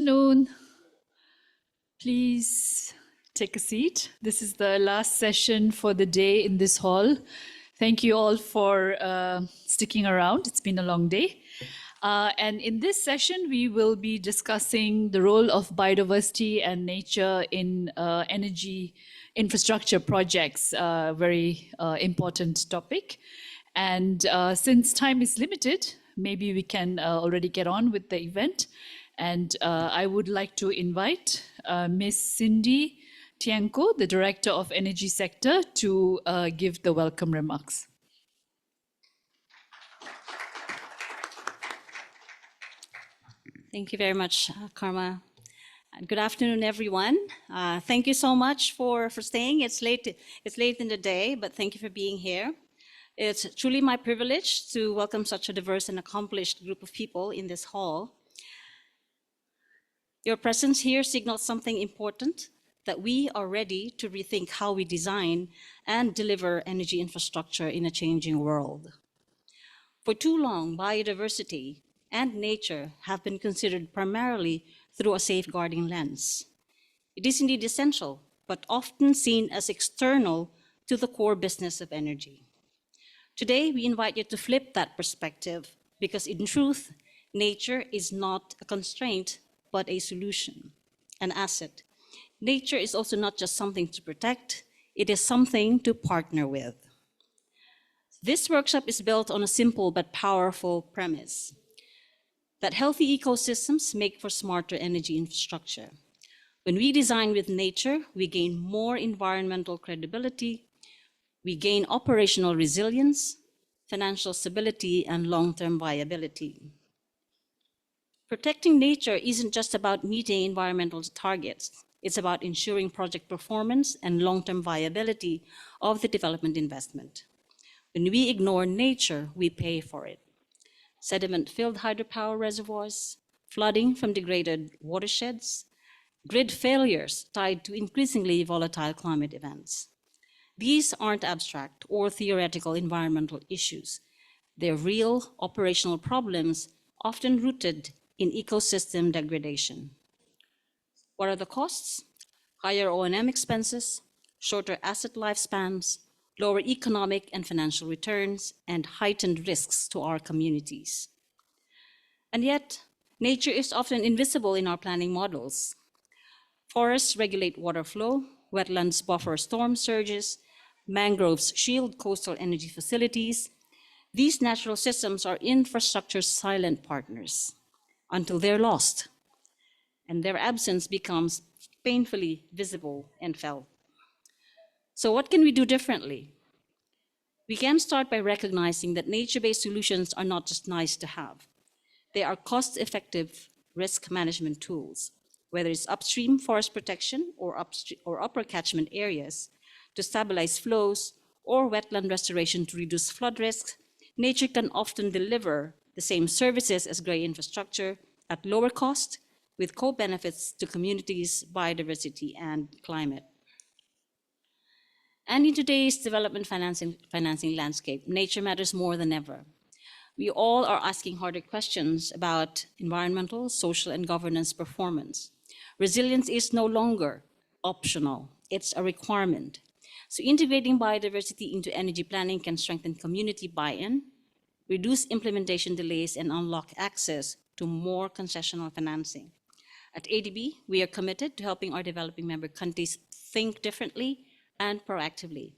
Afternoon. Please take a seat. This is the last session for the day in this hall. Thank you all for sticking around. It's been a long day. And in this session, we will be discussing the role of biodiversity and nature in energy infrastructure projects, a very important topic. And since time is limited, maybe we can already get on with the event. And I would like to invite Ms. Cindy Tianko, the Director of Energy Sector, to give the welcome remarks. Thank you very much, Karma. Good afternoon, everyone. Thank you so much for staying. It's late in the day, but thank you for being here. It's truly my privilege to welcome such a diverse and accomplished group of people in this hall. Your presence here signals something important, that we are ready to rethink how we design and deliver energy infrastructure in a changing world. For too long, biodiversity and nature have been considered primarily through a safeguarding lens. It is indeed essential, but often seen as external to the core business of energy. Today, we invite you to flip that perspective because in truth, nature is not a constraint, but a solution, an asset. Nature is also not just something to protect, it is something to partner with. This workshop is built on a simple but powerful premise, that healthy ecosystems make for smarter energy infrastructure. When we design with nature, we gain more environmental credibility, we gain operational resilience, financial stability, and long-term viability. Protecting nature isn't just about meeting environmental targets. It's about ensuring project performance and long-term viability of the development investment. When we ignore nature, we pay for it. Sediment-filled hydropower reservoirs, flooding from degraded watersheds, grid failures tied to increasingly volatile climate events. These aren't abstract or theoretical environmental issues. They're real operational problems, often rooted in ecosystem degradation. What are the costs? Higher O&M expenses, shorter asset lifespans, lower economic and financial returns, and heightened risks to our communities. And yet, nature is often invisible in our planning models. Forests regulate water flow, wetlands buffer storm surges, mangroves shield coastal energy facilities. These natural systems are infrastructure's silent partners until they're lost, and their absence becomes painfully visible and felt. So what can we do differently? We can start by recognizing that nature-based solutions are not just nice to have. They are cost-effective risk management tools, whether it's upstream forest protection or upper catchment areas to stabilize flows or wetland restoration to reduce flood risks. Nature can often deliver the same services as gray infrastructure at lower cost with co-benefits to communities, biodiversity, and climate. And in today's development financing landscape, nature matters more than ever. We all are asking harder questions about environmental, social, and governance performance. Resilience is no longer optional, it's a requirement. So integrating biodiversity into energy planning can strengthen community buy-in, reduce implementation delays, and unlock access to more concessional financing. At ADB, we are committed to helping our developing member countries think differently and proactively.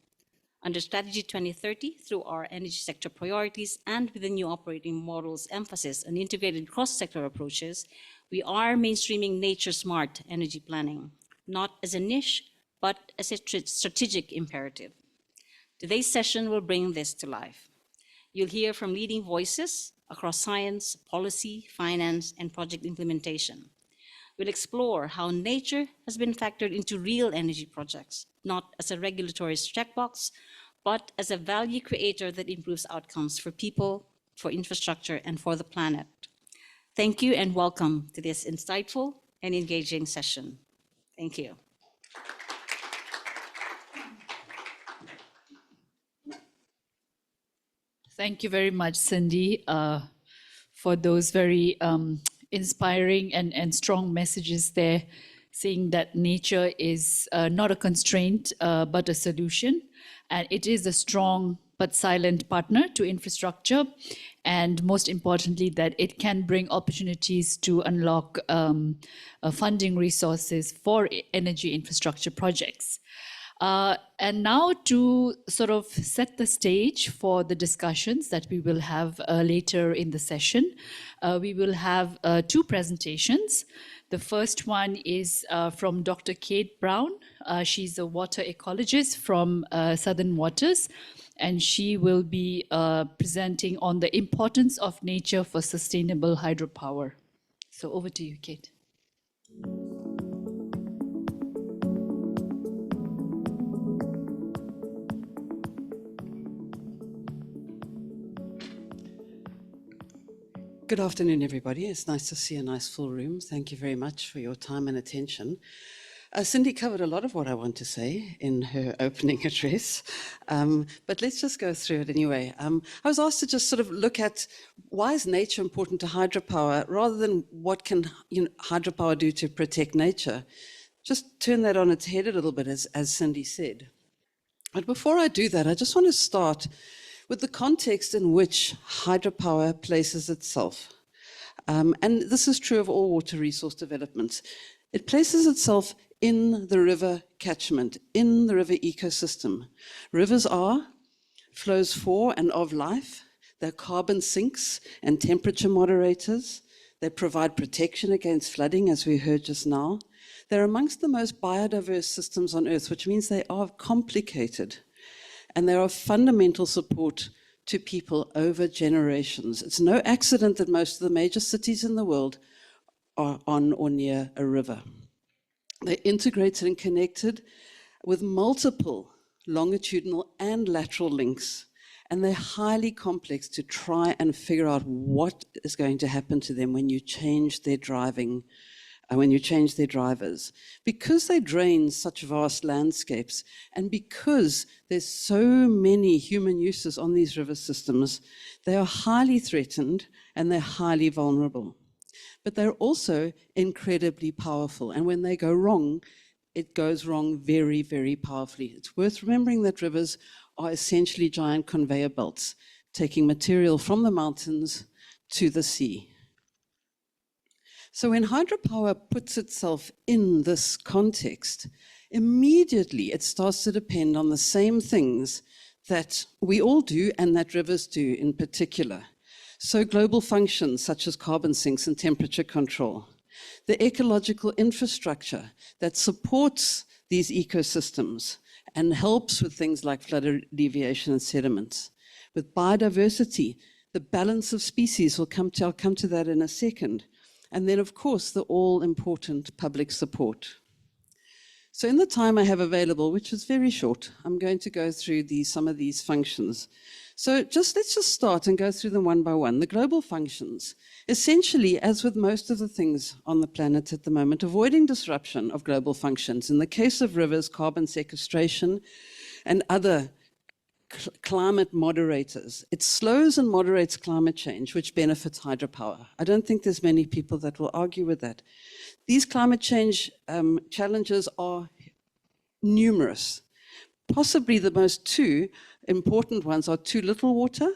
Under Strategy 2030, through our energy sector priorities and with the new operating model's emphasis on integrated cross-sector approaches, we are mainstreaming nature-smart energy planning, not as a niche, but as a strategic imperative. Today's session will bring this to life. You'll hear from leading voices across science, policy, finance, and project implementation. We'll explore how nature has been factored into real energy projects, not as a regulatory checkbox, but as a value creator that improves outcomes for people, for infrastructure, and for the planet. Thank you and welcome to this insightful and engaging session. Thank you. Thank you very much, Cindy, for those very inspiring and strong messages there, saying that nature is not a constraint, but a solution. And it is a strong but silent partner to infrastructure. And most importantly, that it can bring opportunities to unlock funding resources for energy infrastructure projects. And now to sort of set the stage for the discussions that we will have later in the session, we will have two presentations. The first one is from Dr. Kate Brown. She's a water ecologist from Southern Waters, and she will be presenting on the importance of nature for sustainable hydropower. So over to you, Kate. Good afternoon, everybody. It's nice to see a nice full room. Thank you very much for your time and attention. Cindy covered a lot of what I want to say in her opening address, but let's just go through it anyway. I was asked to just sort of look at why is nature important to hydropower rather than what can hydropower do to protect nature. Just turn that on its head a little bit, as Cindy said. But before I do that, I just want to start with the context in which hydropower places itself. And this is true of all water resource developments. It places itself in the river catchment, in the river ecosystem. Rivers are flows for and of life. They're carbon sinks and temperature moderators. They provide protection against flooding, as we heard just now. They're amongst the most biodiverse systems on Earth, which means they are complicated. And they are of fundamental support to people over generations. It's no accident that most of the major cities in the world are on or near a river. They're integrated and connected with multiple longitudinal and lateral links, and they're highly complex to try and figure out what is going to happen to them when you change their driving, when you change their drivers. Because they drain such vast landscapes, and because there's so many human uses on these river systems, they are highly threatened and they're highly vulnerable. But they're also incredibly powerful, and when they go wrong, it goes wrong very, very powerfully. It's worth remembering that rivers are essentially giant conveyor belts, taking material from the mountains to the sea. So when hydropower puts itself in this context, immediately it starts to depend on the same things that we all do and that rivers do in particular. So global functions such as carbon sinks and temperature control, the ecological infrastructure that supports these ecosystems and helps with things like flood alleviation and sediments. With biodiversity, the balance of species, I'll come to that in a second. And then, of course, the all-important public support. So in the time I have available, which is very short, I'm going to go through some of these functions. So let's just start and go through them one by one. The global functions, essentially, as with most of the things on the planet at the moment, avoiding disruption of global functions. In the case of rivers, carbon sequestration and other climate moderators. It slows and moderates climate change, which benefits hydropower. I don't think there's many people that will argue with that. These climate change challenges are numerous. Possibly the most two important ones are too little water.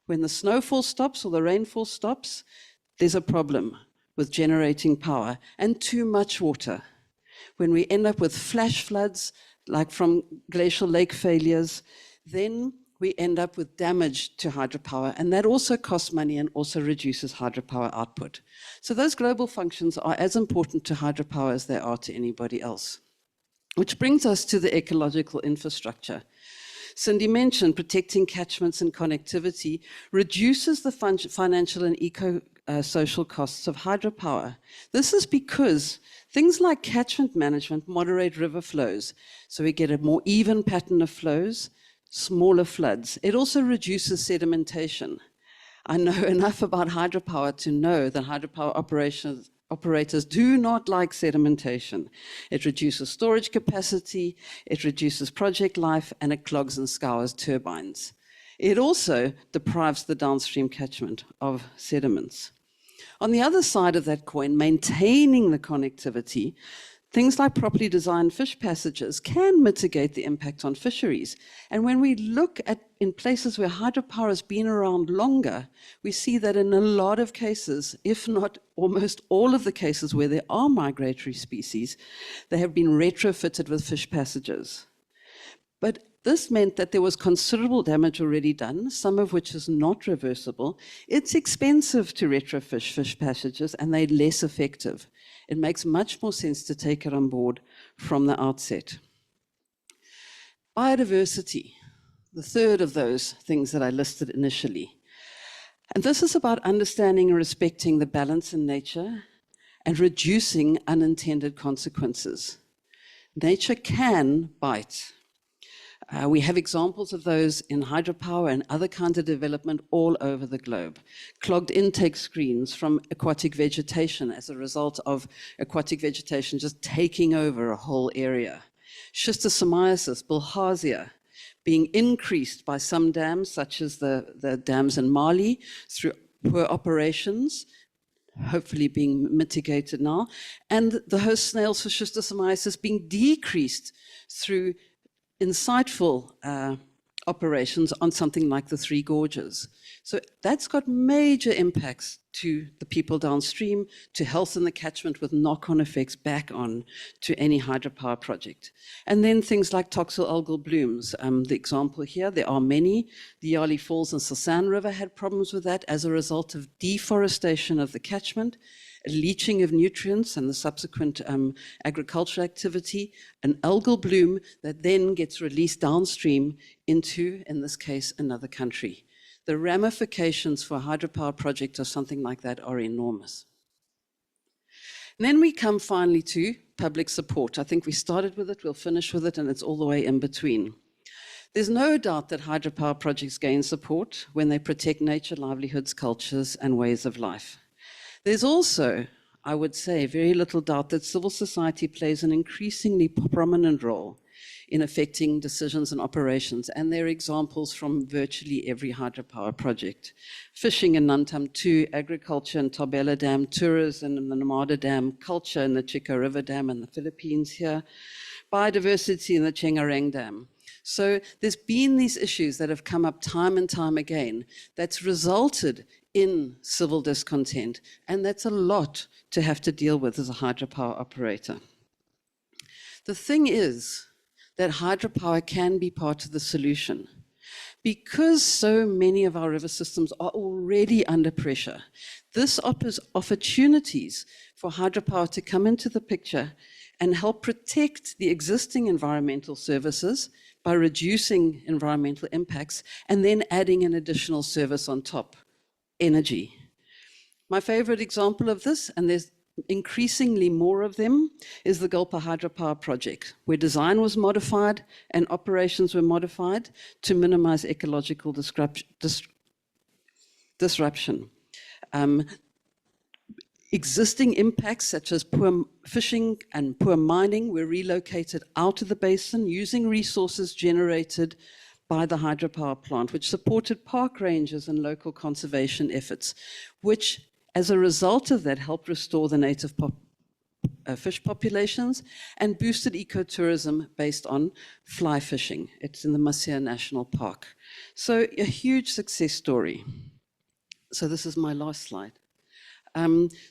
When the snowfall stops or the rainfall stops, there's a problem with generating power, and too much water. When we end up with flash floods, like from glacial lake failures, then we end up with damage to hydropower, and that also costs money and also reduces hydropower output. So those global functions are as important to hydropower as they are to anybody else. Which brings us to the ecological infrastructure. Cindy mentioned protecting catchments and connectivity reduces the financial and eco-social costs of hydropower. This is because things like catchment management moderate river flows, so we get a more even pattern of flows, smaller floods. It also reduces sedimentation. I know enough about hydropower to know that hydropower operators do not like sedimentation. It reduces storage capacity, it reduces project life, and it clogs and scours turbines. It also deprives the downstream catchment of sediments. On the other side of that coin, maintaining the connectivity, things like properly designed fish passages can mitigate the impact on fisheries. And when we look at in places where hydropower has been around longer, we see that in a lot of cases, if not almost all of the cases where there are migratory species, they have been retrofitted with fish passages. But this meant that there was considerable damage already done, some of which is not reversible. It's expensive to retrofit fish passages, and they're less effective. It makes much more sense to take it on board from the outset. Biodiversity, the third of those things that I listed initially. And this is about understanding and respecting the balance in nature and reducing unintended consequences. Nature can bite. We have examples of those in hydropower and other kinds of development all over the globe. Clogged intake screens from aquatic vegetation as a result of aquatic vegetation just taking over a whole area. Schistosomiasis, bilharzia, being increased by some dams, such as the dams in Mali, through poor operations, hopefully being mitigated now, and the host snails for schistosomiasis being decreased through insightful operations on something like the Three Gorges. So that's got major impacts to the people downstream, to health in the catchment, with knock-on effects back on to any hydropower project. And then things like toxoalgal blooms. The example here, there are many. The Yali Falls and Sasan River had problems with that as a result of deforestation of the catchment, leaching of nutrients and the subsequent agricultural activity, an algal bloom that then gets released downstream into, in this case, another country. The ramifications for a hydropower project or something like that are enormous. And then we come finally to public support. I think we started with it, we'll finish with it, and it's all the way in between. There's no doubt that hydropower projects gain support when they protect nature, livelihoods, cultures, and ways of life. There's also, I would say, very little doubt that civil society plays an increasingly prominent role in affecting decisions and operations, and there are examples from virtually every hydropower project. Fishing in Nantam 2, agriculture in Tabela Dam, tourism in the Namada Dam, culture in the Chico River Dam in the Philippines here, biodiversity in the Chengareng Dam. So there's been these issues that have come up time and time again that's resulted in civil discontent, and that's a lot to have to deal with as a hydropower operator. The thing is that hydropower can be part of the solution. Because so many of our river systems are already under pressure, this offers opportunities for hydropower to come into the picture and help protect the existing environmental services by reducing environmental impacts and then adding an additional service on top. Energy. My favorite example of this, and there's increasingly more of them, is the Gulpa hydropower project, where design was modified and operations were modified to minimize ecological disruption. Existing impacts such as poor fishing and poor mining were relocated out of the basin using resources generated by the hydropower plant, which supported park rangers and local conservation efforts, which, as a result of that, helped restore the native fish populations and boosted ecotourism based on fly fishing. It's in the Masea National Park. So a huge success story. So this is my last slide.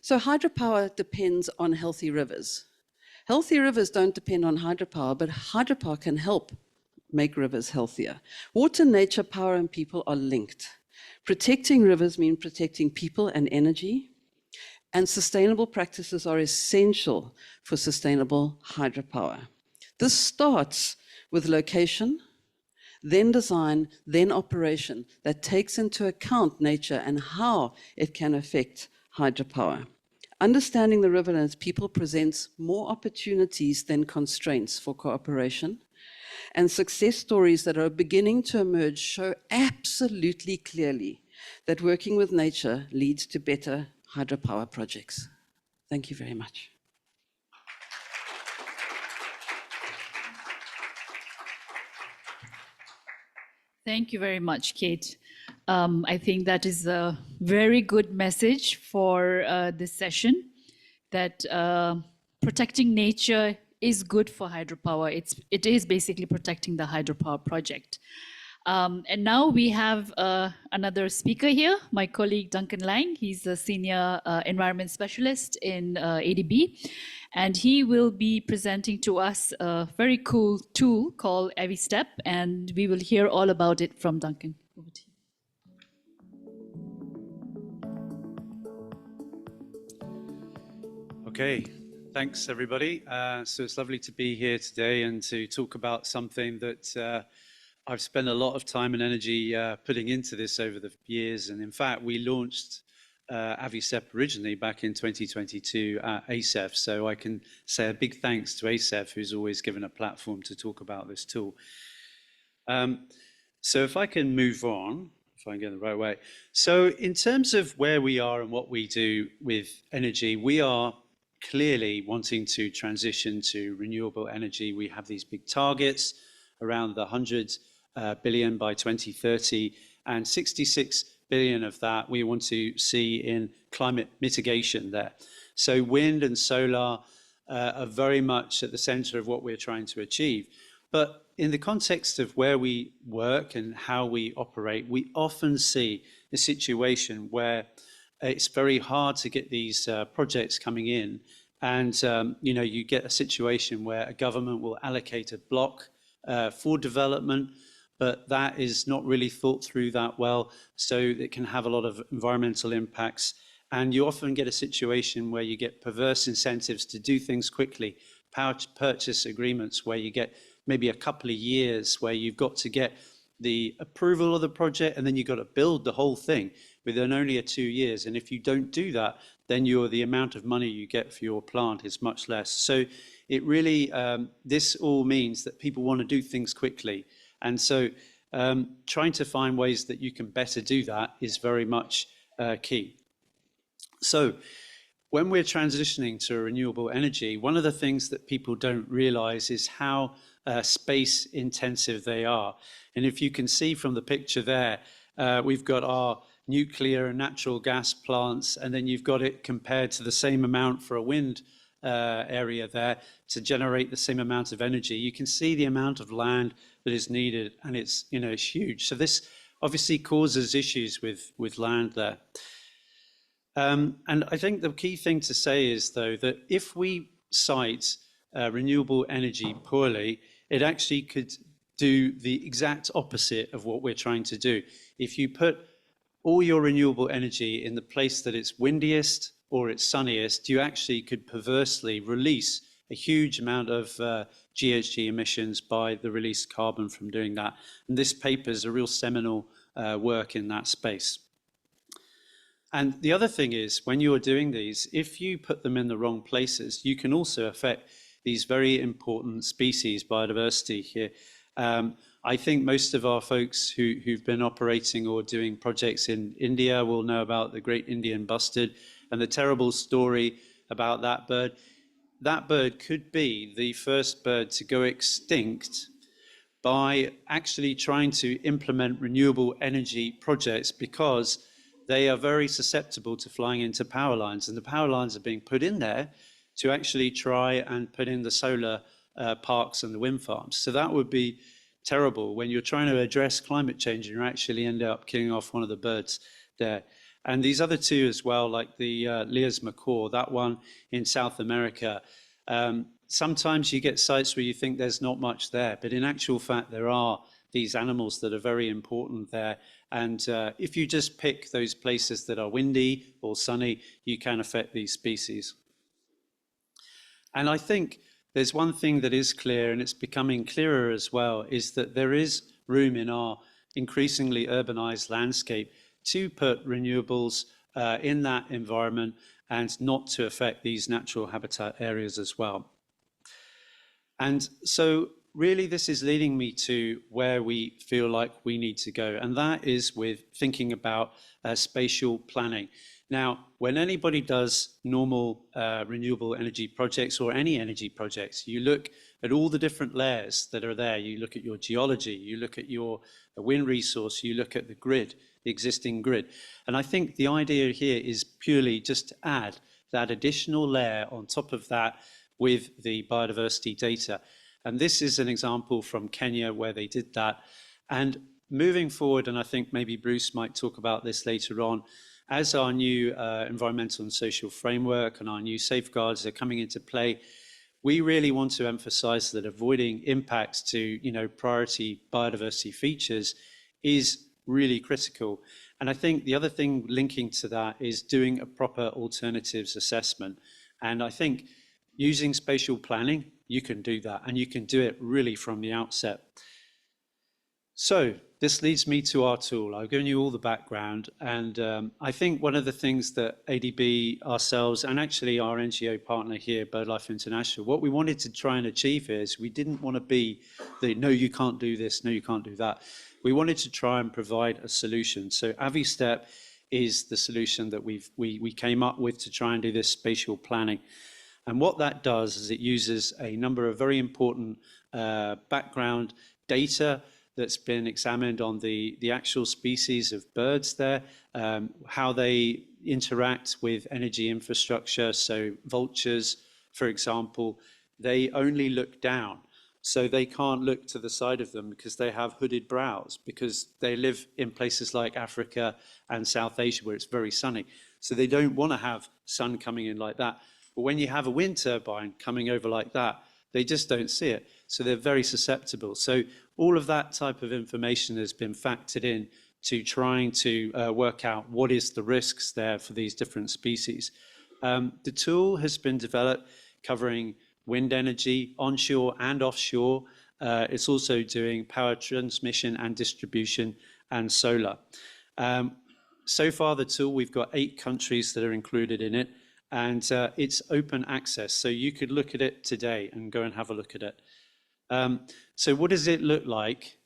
So hydropower depends on healthy rivers. Healthy rivers don't depend on hydropower, but hydropower can help make rivers healthier. Water, nature, power, and people are linked. Protecting rivers means protecting people and energy, and sustainable practices are essential for sustainable hydropower. This starts with location, then design, then operation that takes into account nature and how it can affect hydropower. Understanding the river and its people presents more opportunities than constraints for cooperation. And success stories that are beginning to emerge show absolutely clearly that working with nature leads to better hydropower projects. Thank you very much. Thank you very much, Kate. I think that is a very good message for this session, that protecting nature is good for hydropower. It is basically protecting the hydropower project. And now we have another speaker here, my colleague Duncan Lang. He's a senior environment specialist in ADB, and he will be presenting to us a very cool tool called EviStep, and we will hear all about it from Duncan. Over to you. Okay, thanks everybody. So it's lovely to be here today and to talk about something that I've spent a lot of time and energy putting into this over the years. And in fact, we launched AviStep originally back in 2022 at ACEF. So I can say a big thanks to ACEF, who's always given a platform to talk about this tool. So if I can move on, if I can get the right way. So in terms of where we are and what we do with energy, we are clearly wanting to transition to renewable energy. We have these big targets around the 100 billion by 2030, and 66 billion of that we want to see in climate mitigation there. So wind and solar are very much at the center of what we're trying to achieve. But in the context of where we work and how we operate, we often see a situation where it's very hard to get these projects coming in. And you get a situation where a government will allocate a block for development, but that is not really thought through that well, so it can have a lot of environmental impacts. And you often get a situation where you get perverse incentives to do things quickly, power purchase agreements where you get maybe a couple of years where you've got to get the approval of the project and then you've got to build the whole thing within only 2 years. And if you don't do that, then the amount of money you get for your plant is much less. So it really, this all means that people want to do things quickly. And so trying to find ways that you can better do that is very much key. So when we're transitioning to renewable energy, one of the things that people don't realize is how space intensive they are. And if you can see from the picture there, we've got our nuclear and natural gas plants, and then you've got it compared to the same amount for a wind area there to generate the same amount of energy. You can see the amount of land that is needed, and it's huge. So this obviously causes issues with land there. And I think the key thing to say is, though, that if we site renewable energy poorly, it actually could do the exact opposite of what we're trying to do. If you put all your renewable energy in the place that it's windiest or it's sunniest, you actually could perversely release a huge amount of GHG emissions by the released carbon from doing that. And this paper is a real seminal work in that space. And the other thing is, when you're doing these, if you put them in the wrong places, you can also affect these very important species, biodiversity here. I think most of our folks who've been operating or doing projects in India will know about the great Indian bustard and the terrible story about that bird. That bird could be the first bird to go extinct by actually trying to implement renewable energy projects, because they are very susceptible to flying into power lines, and the power lines are being put in there to actually try and put in the solar parks and the wind farms. So that would be terrible when you're trying to address climate change and you actually end up killing off one of the birds there. And these other two as well, like the Lear's macaw, that one in South America, sometimes you get sites where you think there's not much there, but in actual fact there are these animals that are very important there. And if you just pick those places that are windy or sunny, you can affect these species. And I think there's one thing that is clear, and it's becoming clearer as well, is that there is room in our increasingly urbanized landscape to put renewables in that environment and not to affect these natural habitat areas as well. And so really this is leading me to where we feel like we need to go, and that is with thinking about spatial planning. Now, when anybody does normal renewable energy projects or any energy projects, you look at all the different layers that are there. You look at your geology, you look at your wind resource, you look at the grid, the existing grid. And I think the idea here is purely just to add that additional layer on top of that with the biodiversity data. And this is an example from Kenya where they did that. And moving forward, and I think maybe Bruce might talk about this later on, as our new environmental and social framework and our new safeguards are coming into play, we really want to emphasize that avoiding impacts to, priority biodiversity features is really critical. And I think the other thing linking to that is doing a proper alternatives assessment. And I think using spatial planning, you can do that, and you can do it really from the outset. So this leads me to our tool. I've given you all the background, and I think one of the things that ADB, ourselves, and actually our NGO partner here, BirdLife International, what we wanted to try and achieve here is we didn't want to be the, no, you can't do this, no, you can't do that. We wanted to try and provide a solution. So AviStep is the solution that we came up with to try and do this spatial planning. And what that does is it uses a number of very important background data that's been examined on the actual species of birds there, how they interact with energy infrastructure. So vultures, for example, they only look down. So they can't look to the side of them because they have hooded brows, because they live in places like Africa and South Asia where it's very sunny. So they don't want to have sun coming in like that. But when you have a wind turbine coming over like that, they just don't see it. So they're very susceptible. So all of that type of information has been factored in to trying to work out what is the risks there for these different species. The tool has been developed covering wind energy, onshore and offshore. It's also doing power transmission and distribution and solar. So far, the tool, we've got 8 countries that are included in it, and it's open access. So you could look at it today and go and have a look at it. So what does it look like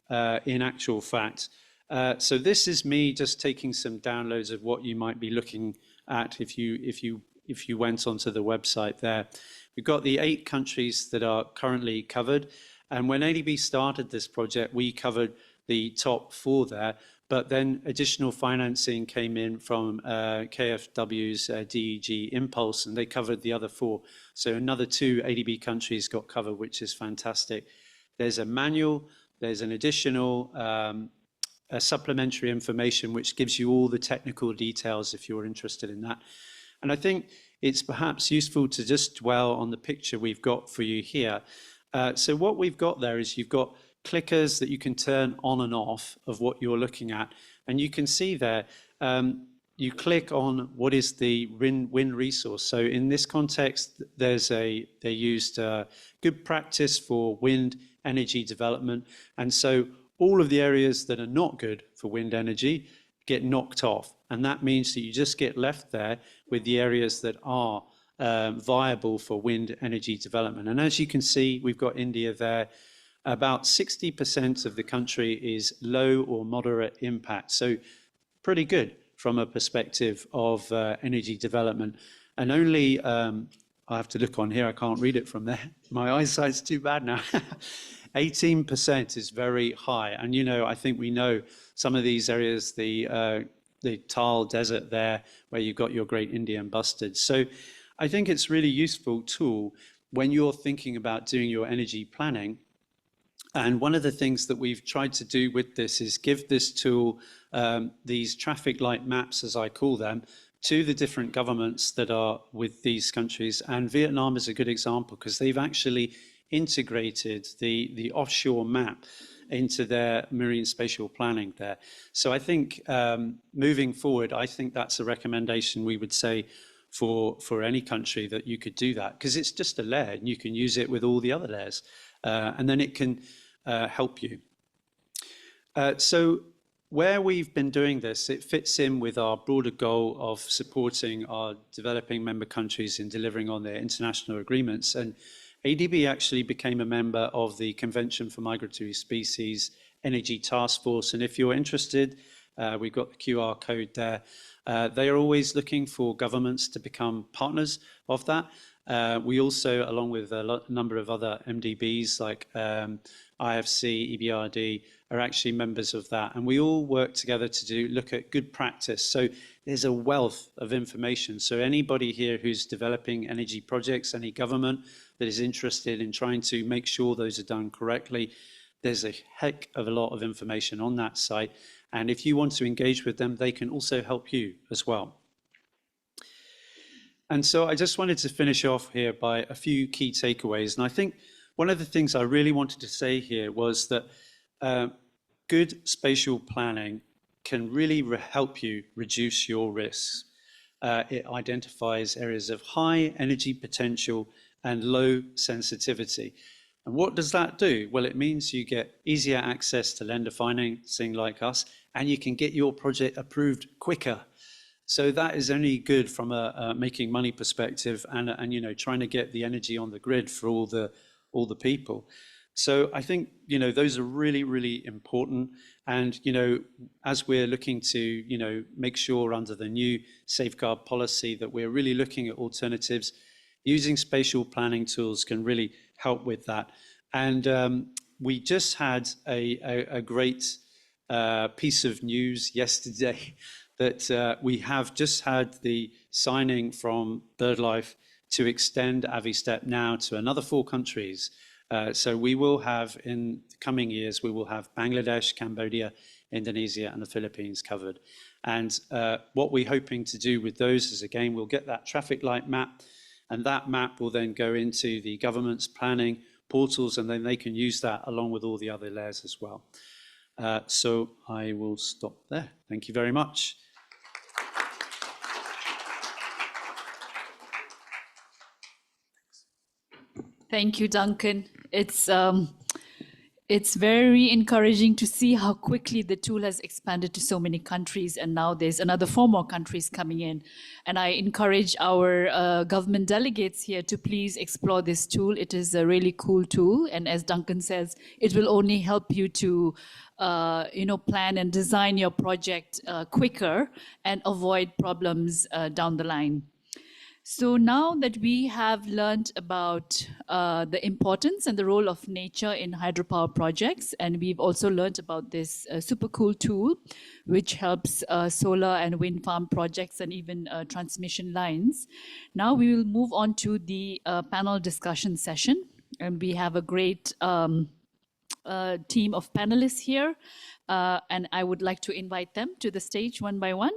in actual fact? So this is me just taking some downloads of what you might be looking at if you went onto the website there. We've got the 8 countries that are currently covered. And when ADB started this project, we covered the top 4 there. But then additional financing came in from KfW's DEG Impulse, and they covered the other 4. So another 2 ADB countries got covered, which is fantastic. There's a manual, there's an additional supplementary information, which gives you all the technical details if you're interested in that. And I think it's perhaps useful to just dwell on the picture we've got for you here. So what we've got there is you've got clickers that you can turn on and off of what you're looking at. And you can see there, you click on what is the wind resource. So in this context, they used good practice for wind energy development. And so all of the areas that are not good for wind energy get knocked off. And that means that you just get left there with the areas that are viable for wind energy development. And as you can see, we've got India there. About 60% of the country is low or moderate impact. So pretty good from a perspective of energy development. And only, I have to look on here, I can't read it from there. My eyesight's too bad now. 18% is very high. And, I think we know some of these areas, the Thal Desert there, where you've got your great Indian bustards. So I think it's really useful tool when you're thinking about doing your energy planning. And one of the things that we've tried to do with this is give this tool, these traffic light maps, as I call them, to the different governments that are with these countries. And Vietnam is a good example because they've actually integrated the offshore map into their marine spatial planning there. So I think moving forward, I think that's a recommendation we would say for any country, that you could do that, because it's just a layer and you can use it with all the other layers. And then it can help you. So where we've been doing this, it fits in with our broader goal of supporting our developing member countries in delivering on their international agreements. And ADB actually became a member of the Convention for Migratory Species Energy Task Force. And if you're interested, We've got the QR code there. They are always looking for governments to become partners of that. We also, along with a number of other MDBs like IFC, EBRD, are actually members of that. And we all work together to look at good practice. So there's a wealth of information. So anybody here who's developing energy projects, any government that is interested in trying to make sure those are done correctly, there's a heck of a lot of information on that site. And if you want to engage with them, they can also help you as well. And so I just wanted to finish off here by a few key takeaways. And I think one of the things I really wanted to say here was that good spatial planning can really help you reduce your risks. It identifies areas of high energy potential and low sensitivity. And what does that do? Well, it means you get easier access to lender financing like us, and you can get your project approved quicker. So that is only good from a making money perspective and you know, trying to get the energy on the grid for all the people. So I think, you know, those are really, really important. And, you know, as we're looking to, you know, make sure under the new safeguard policy that we're really looking at alternatives, using spatial planning tools can really help with that. And we just had a great piece of news yesterday that we have just had the signing from BirdLife to extend AviStep now to another 4 countries. So we will have, in the coming years, we will have Bangladesh, Cambodia, Indonesia, and the Philippines covered. And what we're hoping to do with those is, again, we'll get that traffic light map, and that map will then go into the government's planning portals, and then they can use that along with all the other layers as well. So I will stop there. Thank you very much. Thank you, Duncan. It's very encouraging to see how quickly the tool has expanded to so many countries, and now there's another 4 more countries coming in. And I encourage our government delegates here to please explore this tool. It is a really cool tool, and as Duncan says, it will only help you to you know, plan and design your project quicker and avoid problems down the line. So now that we have learned about the importance and the role of nature in hydropower projects, and we've also learned about this super cool tool, which helps solar and wind farm projects and even transmission lines. Now we will move on to the panel discussion session. And we have a great team of panelists here. And I would like to invite them to the stage one by one.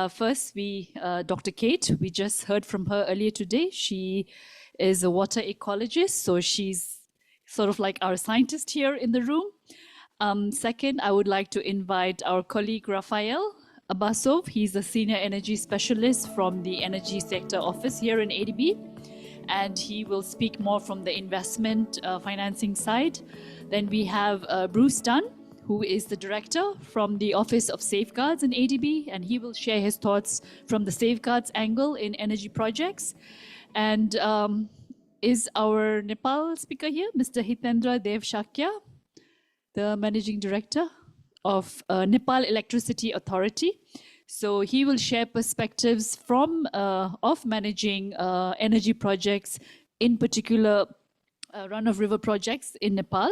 First, Dr. Kate, we just heard from her earlier today. She is a water ecologist, so she's sort of like our scientist here in the room. Second, I would like to invite our colleague Rafael Abbasov. He's a senior energy specialist from the Energy Sector Office here in ADB, and he will speak more from the investment financing side. Then we have Bruce Dunn, who is the director from the Office of Safeguards in ADB, and he will share his thoughts from the safeguards angle in energy projects. And is our Nepal speaker here, Mr. Hitendra Dev Shakya, the managing director of Nepal Electricity Authority. So he will share perspectives from of managing energy projects, in particular run-of-river projects in Nepal.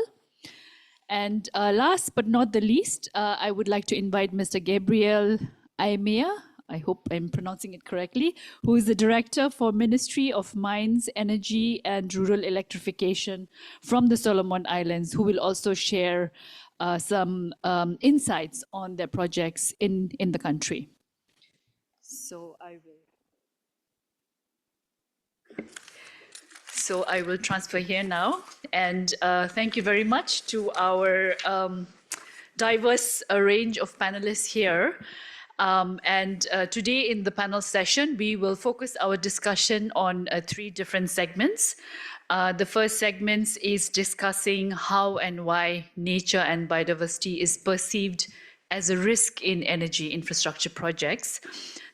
And last but not the least, I would like to invite Mr. Gabriel Aimea, I hope I'm pronouncing it correctly, who is the Director for Ministry of Mines, Energy and Rural Electrification from the Solomon Islands, who will also share some insights on their projects in the country. So I will transfer here now. And thank you very much to our diverse range of panelists here. Today in the panel session, we will focus our discussion on 3 different segments. The first segment is discussing how and why nature and biodiversity is perceived as a risk in energy infrastructure projects.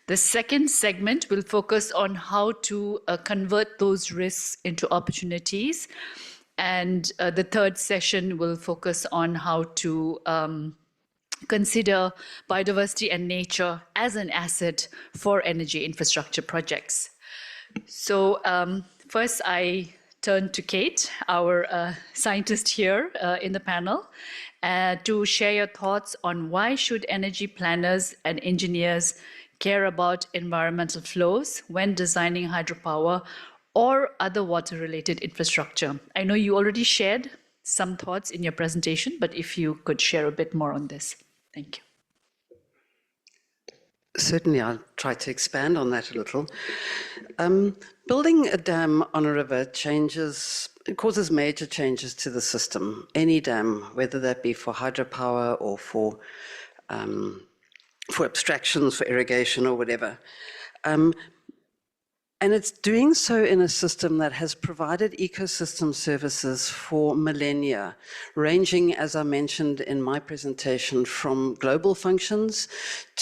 The second segment will focus on how to convert those risks into opportunities. And the third session will focus on how to consider biodiversity and nature as an asset for energy infrastructure projects. So first I turn to Kate, our scientist here in the panel, to share your thoughts on why should energy planners and engineers care about environmental flows when designing hydropower or other water-related infrastructure. I know you already shared some thoughts in your presentation, but if you could share a bit more on this. Thank you. Certainly, I'll try to expand on that a little. Building a dam on a river it causes major changes to the system. Any dam, whether that be for hydropower or for abstractions, for irrigation or whatever. And it's doing so in a system that has provided ecosystem services for millennia, ranging, as I mentioned in my presentation, from global functions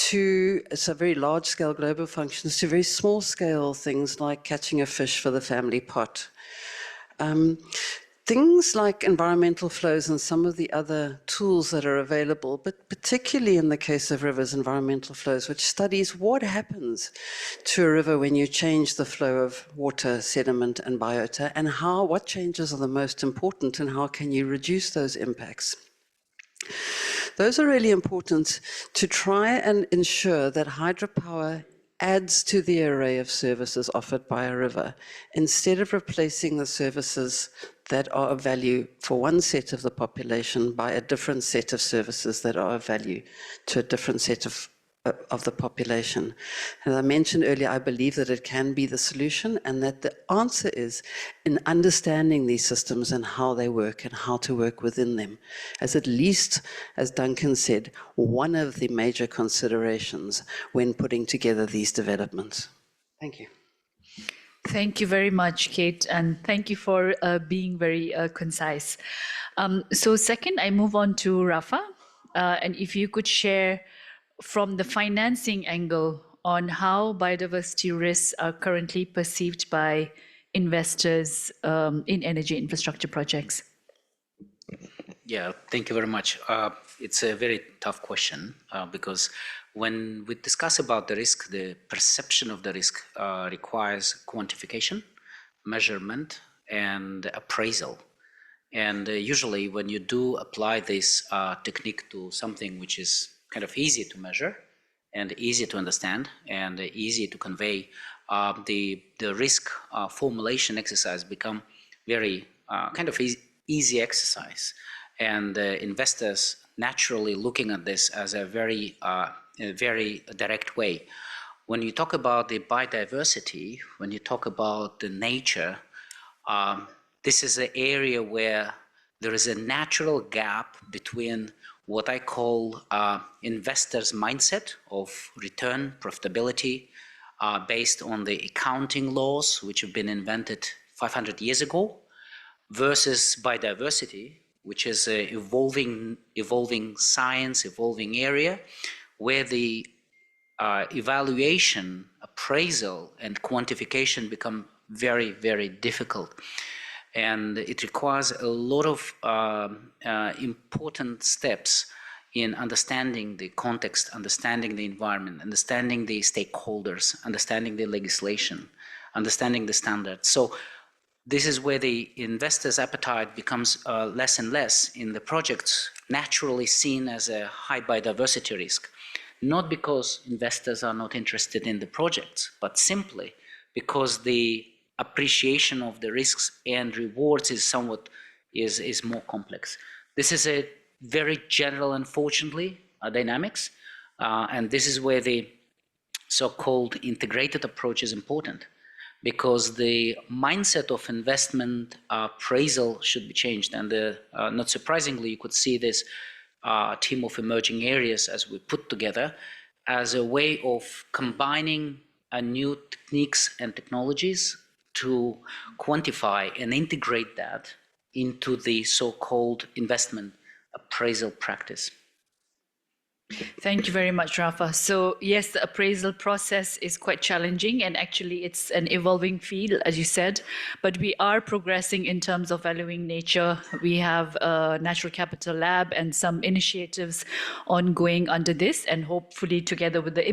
to very large-scale global functions to very small-scale things like catching a fish for the family pot. Things like environmental flows and some of the other tools that are available, but particularly in the case of rivers, environmental flows, which studies what happens to a river when you change the flow of water, sediment, and biota, and what changes are the most important and how can you reduce those impacts. Those are really important to try and ensure that hydropower adds to the array of services offered by a river, instead of replacing the services that are of value for one set of the population by a different set of services that are of value to a different set of the population. As I mentioned earlier, I believe that it can be the solution and that the answer is in understanding these systems and how they work and how to work within them, as at least, as Duncan said, one of the major considerations when putting together these developments. Thank you. Thank you very much, Kate, and thank you for being very concise. So second, I move on to Rafa, and if you could share from the financing angle on how biodiversity risks are currently perceived by investors in energy infrastructure projects. Yeah, thank you very much. It's a very tough question because when we discuss about the risk, the perception of the risk requires quantification, measurement, and appraisal. And usually when you do apply this technique to something which is kind of easy to measure and easy to understand and easy to convey, the risk formulation exercise become very kind of easy exercise. And investors naturally looking at this as a very direct way. When you talk about the biodiversity, when you talk about the nature, this is an area where there is a natural gap between what I call investors' mindset of return profitability based on the accounting laws which have been invented 500 years ago versus biodiversity, which is an evolving science, evolving area, where the evaluation, appraisal, and quantification become very, very difficult. And it requires a lot of important steps in understanding the context, understanding the environment, understanding the stakeholders, understanding the legislation, understanding the standards. So this is where the investor's appetite becomes less and less in the projects naturally seen as a high biodiversity risk, not because investors are not interested in the projects, but simply because the appreciation of the risks and rewards is more complex. This is a very general, unfortunately, dynamics, and this is where the so-called integrated approach is important, because the mindset of investment appraisal should be changed. And not surprisingly, you could see this team of emerging areas as we put together as a way of combining new techniques and technologies to quantify and integrate that into the so-called investment appraisal practice. Thank you very much, Rafa. So yes, the appraisal process is quite challenging, and actually it's an evolving field, as you said, but we are progressing in terms of valuing nature. We have a Natural Capital Lab and some initiatives ongoing under this, and hopefully together with the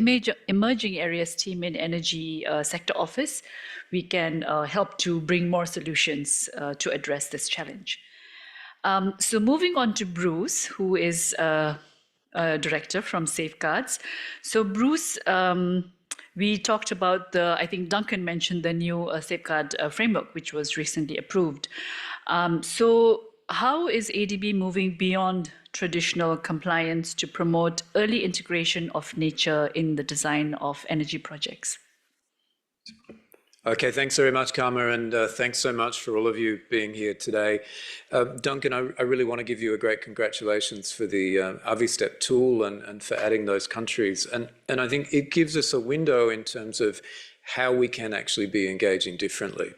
emerging areas team in Energy Sector Office, we can help to bring more solutions to address this challenge. So moving on to Bruce, who is director from Safeguards. So Bruce, we talked about I think Duncan mentioned the new safeguard framework, which was recently approved. So how is ADB moving beyond traditional compliance to promote early integration of nature in the design of energy projects? Okay, thanks very much, Karma, and thanks so much for all of you being here today. Duncan, I really want to give you a great congratulations for the AviStep tool and for adding those countries. And I think it gives us a window in terms of how we can actually be engaging differently.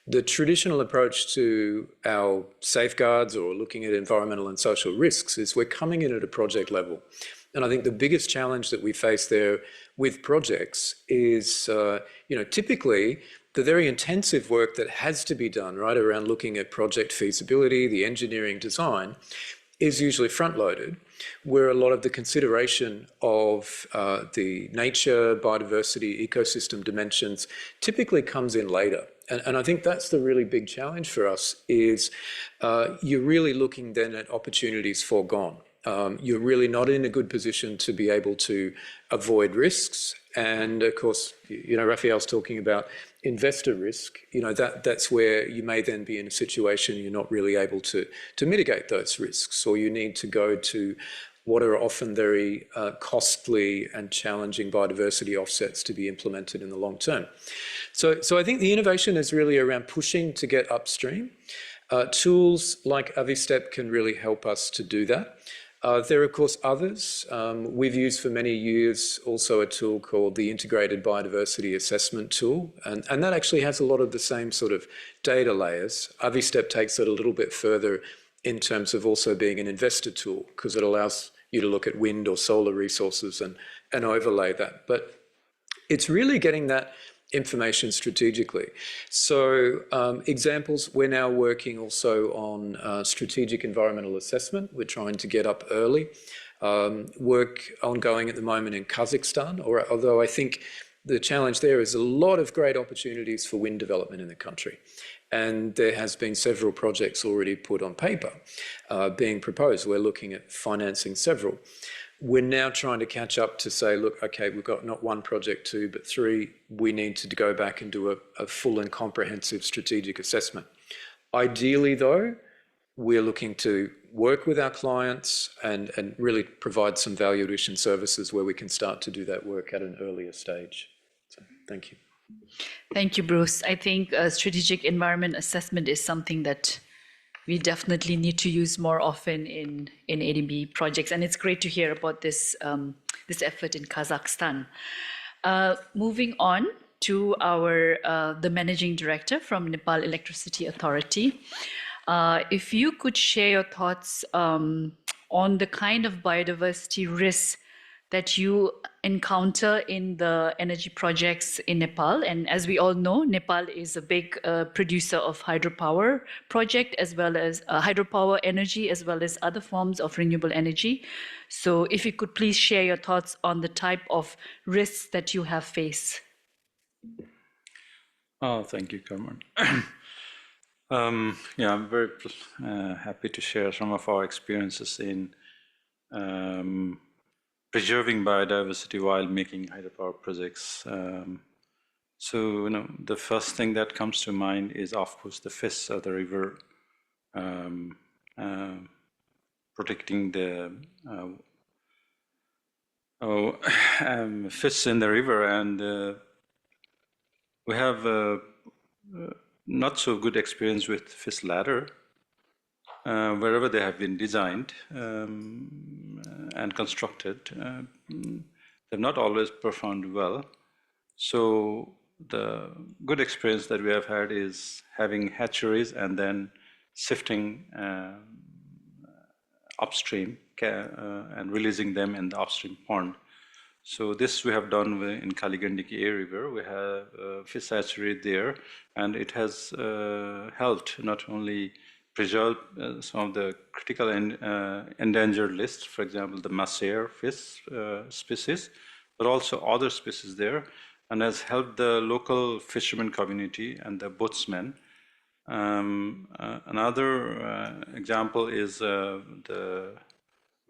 The traditional approach to our safeguards or looking at environmental and social risks is we're coming in at a project level. And I think the biggest challenge that we face there with projects is, typically the very intensive work that has to be done right around looking at project feasibility, the engineering design, is usually front-loaded, where a lot of the consideration of the nature, biodiversity, ecosystem dimensions typically comes in later. And I think that's the really big challenge for us is you're really looking then at opportunities foregone. You're really not in a good position to be able to avoid risks. And of course, Raphael's talking about investor risk. That's where you may then be in a situation you're not really able to mitigate those risks, or you need to go to what are often very costly and challenging biodiversity offsets to be implemented in the long term. So I think the innovation is really around pushing to get upstream. Tools like AviStep can really help us to do that. There are, of course, others. We've used for many years also a tool called the Integrated Biodiversity Assessment Tool, and that actually has a lot of the same sort of data layers. AviStep takes it a little bit further in terms of also being an investor tool, because it allows you to look at wind or solar resources and overlay that. But it's really getting that information strategically. So examples, we're now working also on strategic environmental assessment. We're trying to get up early. Work ongoing at the moment in Kazakhstan, although I think the challenge there is a lot of great opportunities for wind development in the country. And there has been several projects already put on paper being proposed. We're looking at financing several. We're now trying to catch up to say, look, okay, we've got not one project, two, but three. We need to go back and do a full and comprehensive strategic assessment. Ideally, though, we're looking to work with our clients and really provide some value addition services where we can start to do that work at an earlier stage. So, thank you. Thank you, Bruce. I think strategic environment assessment is something that we definitely need to use more often in ADB projects, and it's great to hear about this this effort in Kazakhstan. Moving on to the managing director from Nepal Electricity Authority, if you could share your thoughts on the kind of biodiversity risks that you encounter in the energy projects in Nepal. And as we all know, Nepal is a big producer of hydropower project, as well as hydropower energy, as well as other forms of renewable energy. So if you could please share your thoughts on the type of risks that you have faced. Oh, thank you, Carmen. Yeah, I'm very happy to share some of our experiences in preserving biodiversity while making hydropower projects. So, the first thing that comes to mind is, of course, the fish of the river, protecting the fish in the river. And we have not so good experience with fish ladder. Wherever they have been designed and constructed, they've not always performed well. So the good experience that we have had is having hatcheries and then shifting upstream and releasing them in the upstream pond. So this we have done in Kaligandiki River. We have a fish hatchery there, and it has helped not only preserve some of the critical and endangered lists, for example, the Masair fish species, but also other species there, and has helped the local fishermen community and the boatsmen. Another example is the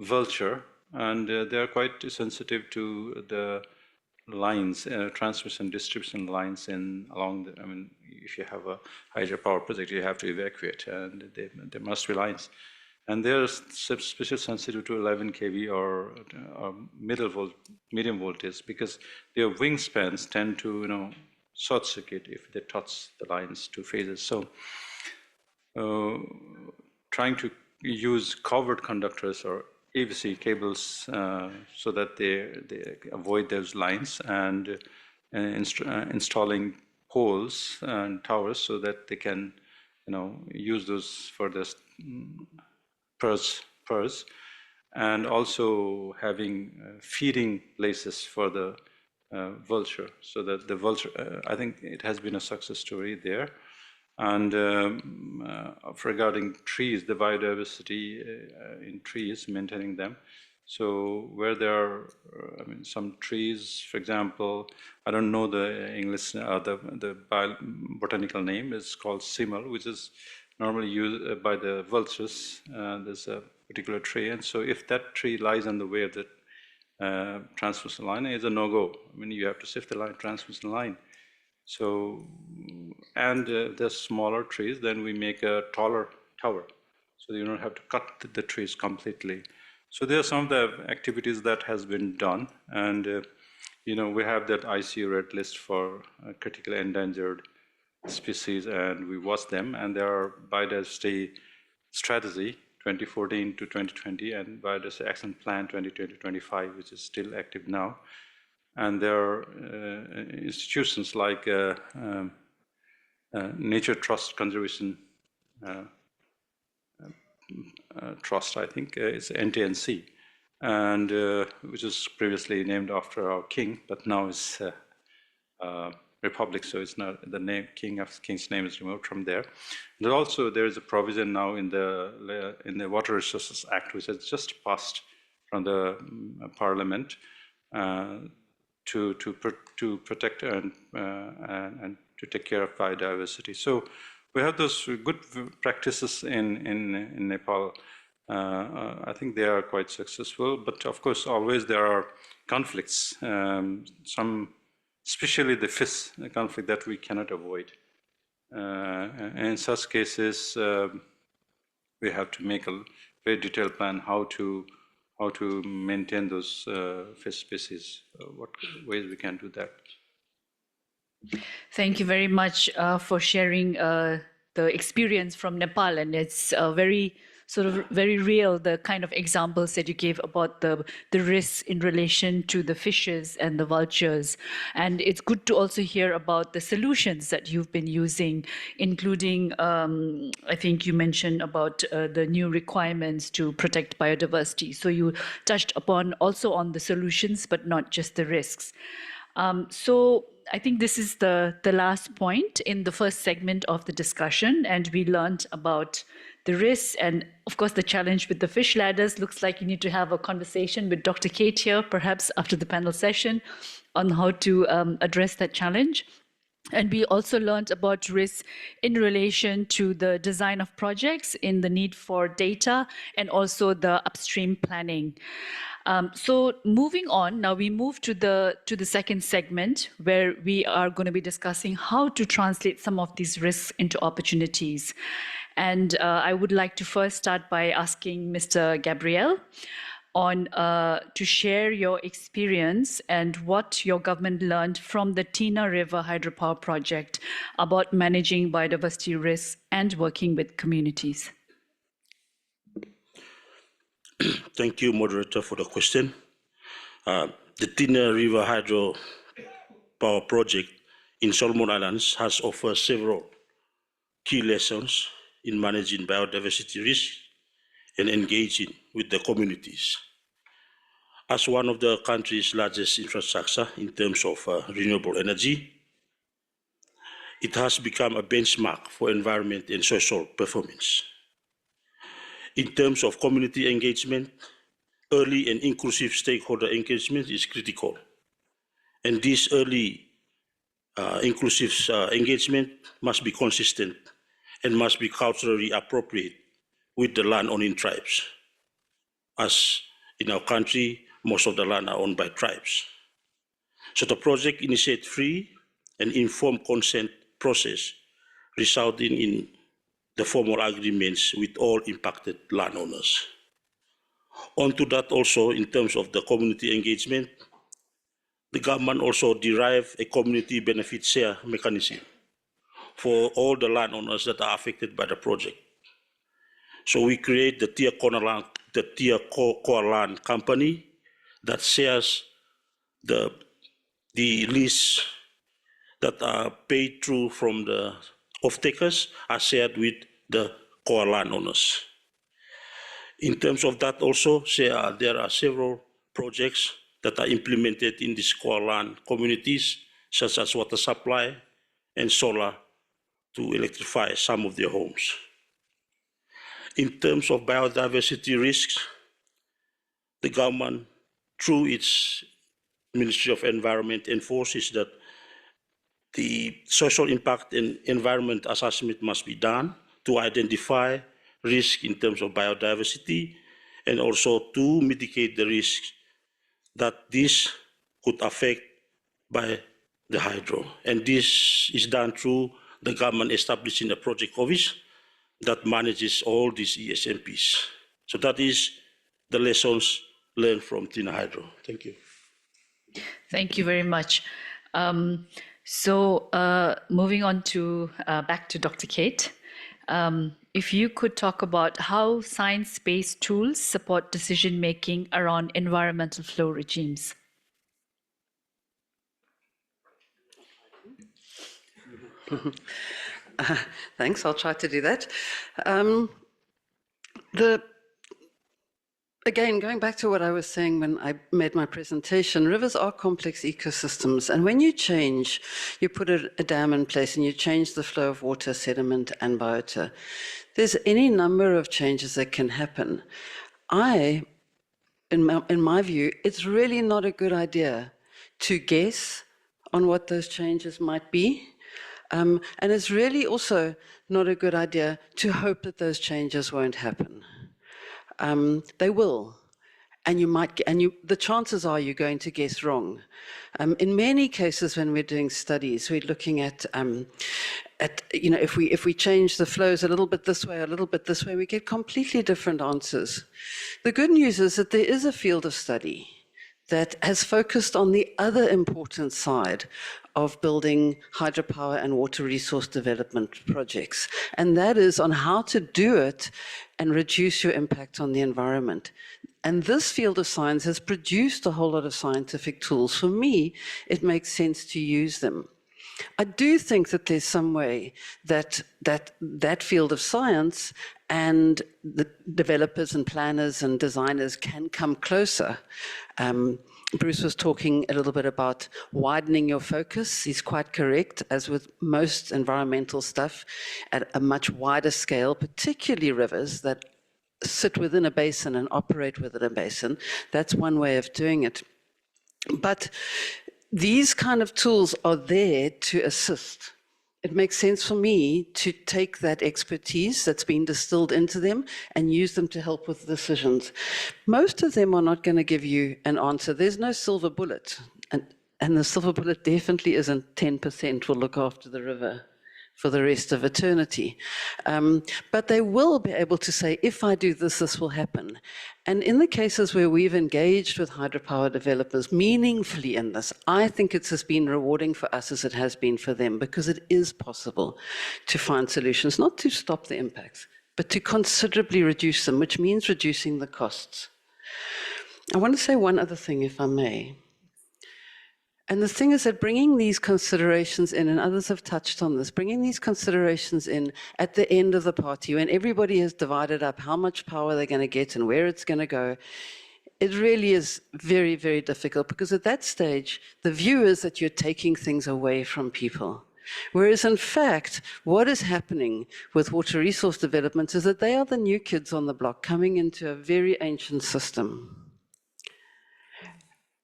vulture, and they are quite sensitive to the lines, transmission distribution lines along the, I mean, if you have a hydropower project, you have to evacuate, and there must be lines. And they're especially sensitive to 11 kV or medium voltage, because their wingspans tend to, short circuit if they touch the lines two phases. So trying to use covered conductors or AVC cables so that they avoid those lines, and installing poles and towers so that they can use those for the purse, and also having feeding places for the vulture, so that the vulture, I think it has been a success story there. And regarding trees, the biodiversity in trees, maintaining them. So where there are, some trees, for example, I don't know the English, the botanical name is called simul, which is normally used by the vultures. There's a particular tree, and so if that tree lies on the way of the transmission line, it's a no-go. You have to shift the transmission line. So, and the smaller trees, then we make a taller tower, so you don't have to cut the trees completely. So there are some of the activities that has been done, and we have that ICU red list for critically endangered species, and we watch them, and there are biodiversity strategy 2014 to 2020 and biodiversity action plan 2020-25, which is still active now. And there are institutions like Nature Trust Conservation Trust, I think, is NTNC, and which was previously named after our king, but now is Republic, so it's not the name king's name is removed from there. And also there is a provision now in the Water Resources Act, which has just passed from the Parliament. To protect and to take care of biodiversity. So we have those good practices in Nepal. I think they are quite successful, but of course always there are conflicts. Especially the fish conflict that we cannot avoid. In such cases, we have to make a very detailed plan how to maintain those fish species, what ways we can do that. Thank you very much for sharing the experience from Nepal, and it's very real, the kind of examples that you gave about the risks in relation to the fishes and the vultures. And it's good to also hear about the solutions that you've been using, including, I think you mentioned about the new requirements to protect biodiversity. So you touched upon also on the solutions, but not just the risks. So I think this is the last point in the first segment of the discussion, and we learned about the risks and, of course, the challenge with the fish ladders. Looks like you need to have a conversation with Dr. Kate here, perhaps after the panel session, on how to address that challenge. And we also learned about risks in relation to the design of projects, in the need for data, and also the upstream planning. So moving on, now we move to the second segment, where we are going to be discussing how to translate some of these risks into opportunities. And I would like to first start by asking Mr. Gabriel to share your experience and what your government learned from the Tina River hydropower project about managing biodiversity risks and working with communities. Thank you, moderator, for the question. The Tina River hydro power project in Solomon Islands has offered several key lessons in managing biodiversity risks and engaging with the communities. As one of the country's largest infrastructure in terms of renewable energy, it has become a benchmark for environment and social performance. In terms of community engagement, early and inclusive stakeholder engagement is critical. And this early inclusive engagement must be consistent and must be culturally appropriate with the land-owning tribes. As in our country, most of the land are owned by tribes. So the project initiates free and informed consent process, resulting in the formal agreements with all impacted landowners. On to that also, in terms of the community engagement, the government also derived a community benefit share mechanism for all the landowners that are affected by the project. So we create the Tia Core Land Company that shares the lease that are paid through from the off-takers are shared with the core landowners. In terms of that also, there are several projects that are implemented in these core land communities, such as water supply and solar to electrify some of their homes. In terms of biodiversity risks, the government, through its Ministry of Environment, enforces that the social impact and environment assessment must be done to identify risk in terms of biodiversity and also to mitigate the risks that this could affect by the hydro. And this is done through the government establishing a project office that manages all these ESMPs. So that is the lessons learned from Tina Hydro. Thank you. Thank you very much. Moving on to back to Dr. Kate. If you could talk about how science-based tools support decision-making around environmental flow regimes. Thanks, I'll try to do that. Again, going back to what I was saying when I made my presentation, rivers are complex ecosystems. And when you change, you put a dam in place and you change the flow of water, sediment, and biota, there's any number of changes that can happen. In my view, it's really not a good idea to guess on what those changes might be. And it's really also not a good idea to hope that those changes won't happen. They will, and the chances are you're going to guess wrong. In many cases, when we're doing studies, we're looking at if we change the flows a little bit this way, a little bit this way, we get completely different answers. The good news is that there is a field of study that has focused on the other important side of building hydropower and water resource development projects, and that is on how to do it and reduce your impact on the environment. And this field of science has produced a whole lot of scientific tools. For me, it makes sense to use them. I do think that there's some way that field of science and the developers and planners and designers can come closer. Bruce was talking a little bit about widening your focus. He's quite correct, as with most environmental stuff, at a much wider scale, particularly rivers that sit within a basin and operate within a basin. That's one way of doing it. But these kind of tools are there to assist. It makes sense for me to take that expertise that's been distilled into them and use them to help with decisions. Most of them are not going to give you an answer. There's no silver bullet. And the silver bullet definitely isn't 10% will look after the river for the rest of eternity. But they will be able to say, if I do this, this will happen. And in the cases where we've engaged with hydropower developers meaningfully in this, I think it's as been rewarding for us as it has been for them, because it is possible to find solutions, not to stop the impacts, but to considerably reduce them, which means reducing the costs. I want to say one other thing, if I may. And the thing is that bringing these considerations in, and others have touched on this, bringing these considerations in at the end of the party, when everybody has divided up how much power they're going to get and where it's going to go, it really is very, very difficult, because at that stage, the view is that you're taking things away from people. Whereas in fact, what is happening with water resource development is that they are the new kids on the block coming into a very ancient system.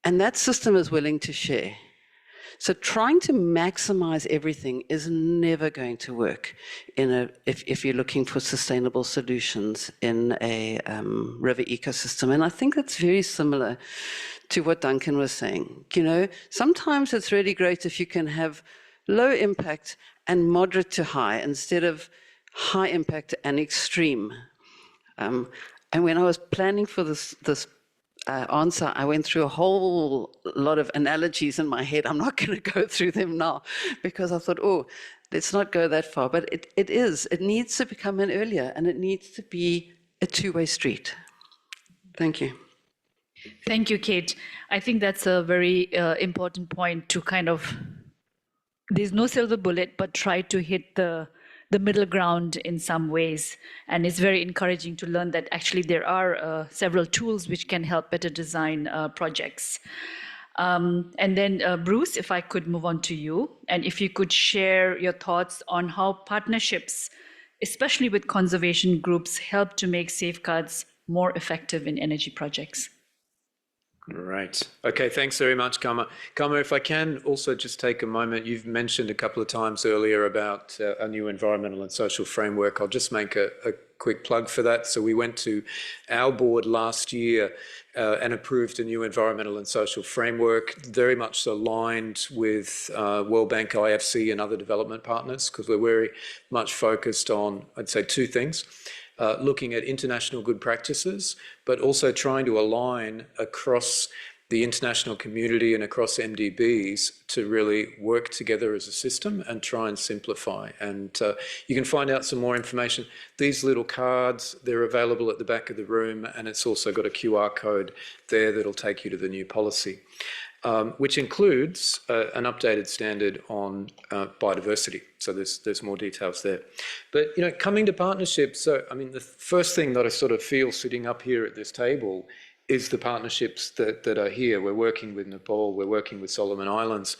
And that system is willing to share. So trying to maximize everything is never going to work if you're looking for sustainable solutions in a river ecosystem. And I think that's very similar to what Duncan was saying. You know, sometimes it's really great if you can have low impact and moderate to high instead of high impact and extreme. And when I was planning for this answer, I went through a whole lot of analogies in my head. I'm not going to go through them now, because I thought, oh, let's not go that far. But it needs to become an earlier, and it needs to be a two-way street. Thank you. Thank you, Kate. I think that's a very important point to kind of, there's no silver bullet, but try to hit the middle ground in some ways. And it's very encouraging to learn that actually there are several tools which can help better design projects. And then Bruce, if I could move on to you, and if you could share your thoughts on how partnerships, especially with conservation groups, help to make safeguards more effective in energy projects. Great. Okay, thanks very much, Kama. Kama, if I can also just take a moment, you've mentioned a couple of times earlier about a new environmental and social framework. I'll just make a quick plug for that. So we went to our board last year and approved a new environmental and social framework, very much aligned with World Bank, IFC and other development partners, because we're very much focused on, I'd say, two things. Looking at international good practices, but also trying to align across the international community and across MDBs to really work together as a system and try and simplify. And you can find out some more information. These little cards, they're available at the back of the room, and it's also got a QR code there that'll take you to the new policy. Which includes an updated standard on biodiversity. So there's more details there. But, you know, coming to partnerships, so, I mean, the first thing that I sort of feel sitting up here at this table is the partnerships that are here. We're working with Nepal, we're working with Solomon Islands,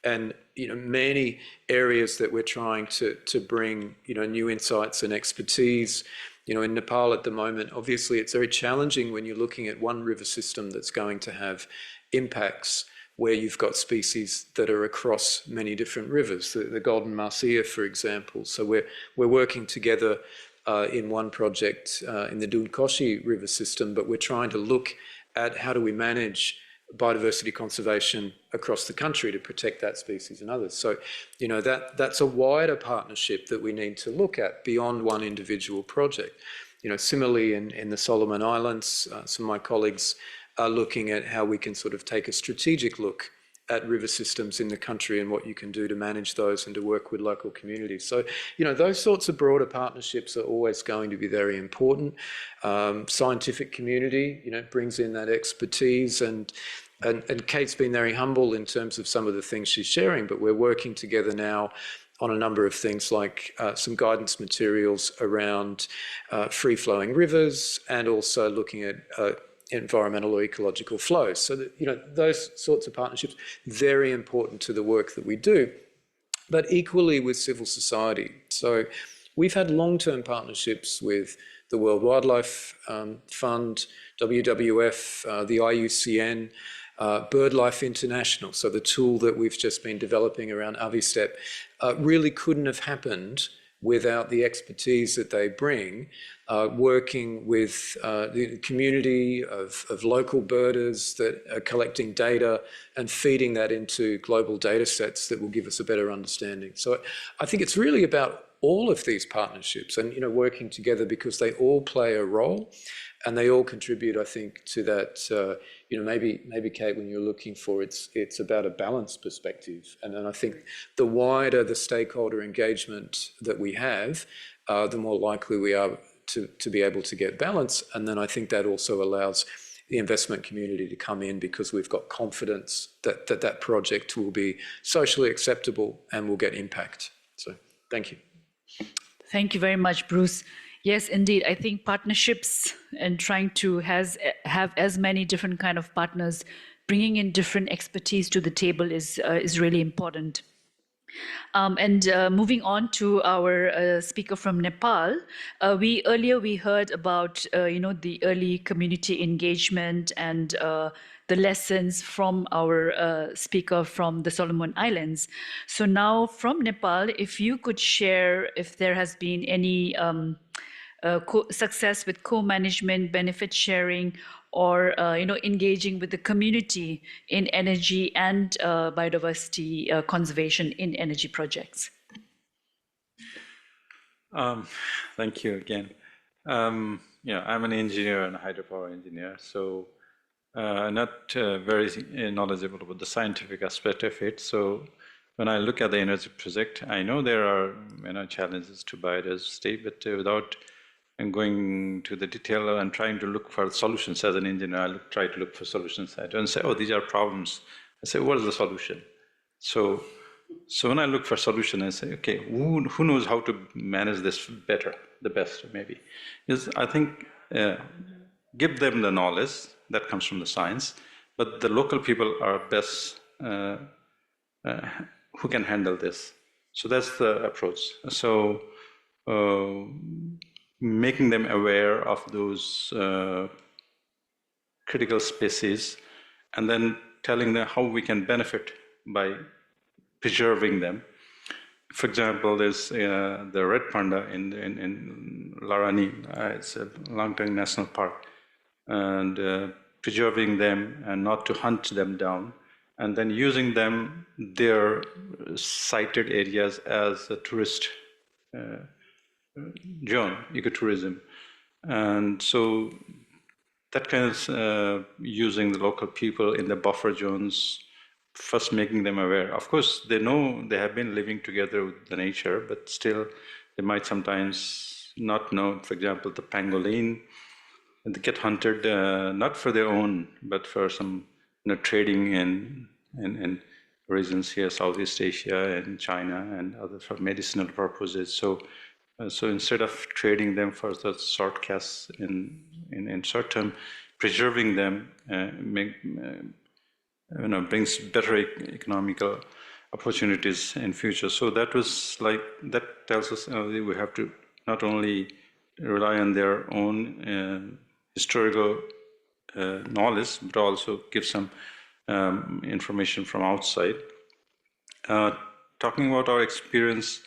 and, you know, many areas that we're trying to bring, you know, new insights and expertise. You know, in Nepal at the moment, obviously it's very challenging when you're looking at one river system that's going to have impacts where you've got species that are across many different rivers, the Golden Marcia, for example. So we're working together in one project in the Dunkoshi River system, but we're trying to look at how do we manage biodiversity conservation across the country to protect that species and others. So, you know, that's a wider partnership that we need to look at beyond one individual project. You know, similarly in the Solomon Islands, some of my colleagues are looking at how we can sort of take a strategic look at river systems in the country and what you can do to manage those and to work with local communities. So, you know, those sorts of broader partnerships are always going to be very important. Scientific community, you know, brings in that expertise, and Kate's been very humble in terms of some of the things she's sharing, but we're working together now on a number of things like some guidance materials around free-flowing rivers, and also looking at environmental or ecological flows. So that, you know, those sorts of partnerships, very important to the work that we do, but equally with civil society. So we've had long-term partnerships with the World Wildlife Fund, WWF, the IUCN, BirdLife International. So the tool that we've just been developing around AviStep really couldn't have happened without the expertise that they bring, working with the community of local birders that are collecting data and feeding that into global data sets that will give us a better understanding. So I think it's really about all of these partnerships and, you know, working together, because they all play a role and they all contribute, I think, to that, you know, maybe Kate, when you're looking for, it's about a balanced perspective. And then I think the wider the stakeholder engagement that we have, the more likely we are to be able to get balance. And then I think that also allows the investment community to come in because we've got confidence that that project will be socially acceptable and will get impact. So thank you. Thank you very much, Bruce. Yes, indeed. I think partnerships and trying to have as many different kind of partners, bringing in different expertise to the table is really important. And moving on to our speaker from Nepal, earlier we heard about the early community engagement and the lessons from our speaker from the Solomon Islands. So now from Nepal, if you could share if there has been any success with co-management, benefit sharing, or engaging with the community in energy and biodiversity conservation in energy projects. Thank you again. I'm an engineer and a hydropower engineer, so not very knowledgeable about the scientific aspect of it. So when I look at the energy project, I know there are challenges to biodiversity, but without going to the detail and trying to look for solutions as an engineer, I try to look for solutions. I don't say, oh, these are problems. I say, what is the solution? So when I look for solution, I say, okay, who knows how to manage this better, the best maybe? I think give them the knowledge that comes from the science, but the local people are best who can handle this. So that's the approach. So making them aware of those critical species, and then telling them how we can benefit by preserving them. For example, there's the red panda in Larani. It's a Langtang National Park, and preserving them and not to hunt them down, and then using them, their sighted areas as a tourist zone, ecotourism. And so that kind of using the local people in the buffer zones, first making them aware. Of course, they know they have been living together with the nature, but still they might sometimes not know. For example, the pangolin, they get hunted not for their own, but for some trading in regions here, Southeast Asia and China and other for medicinal purposes. So instead of trading them for the short casts in short term, preserving them brings better economical opportunities in future. So that tells us we have to not only rely on their own historical knowledge, but also give some information from outside. Talking about our experience,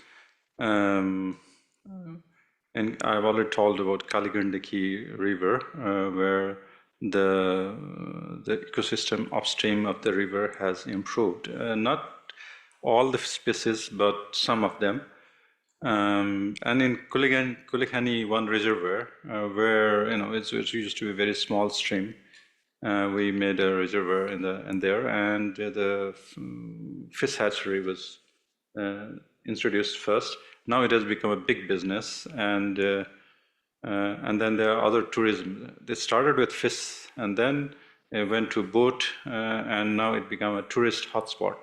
and I've already told about Kaligandaki River, where the ecosystem upstream of the river has improved. Not all the species, but some of them. And in Kulikhani one reservoir, where it used to be a very small stream, we made a reservoir in there, and the fish hatchery was introduced first. Now it has become a big business, and then there are other tourism. They started with fish, and then it went to boat, and now it became a tourist hotspot.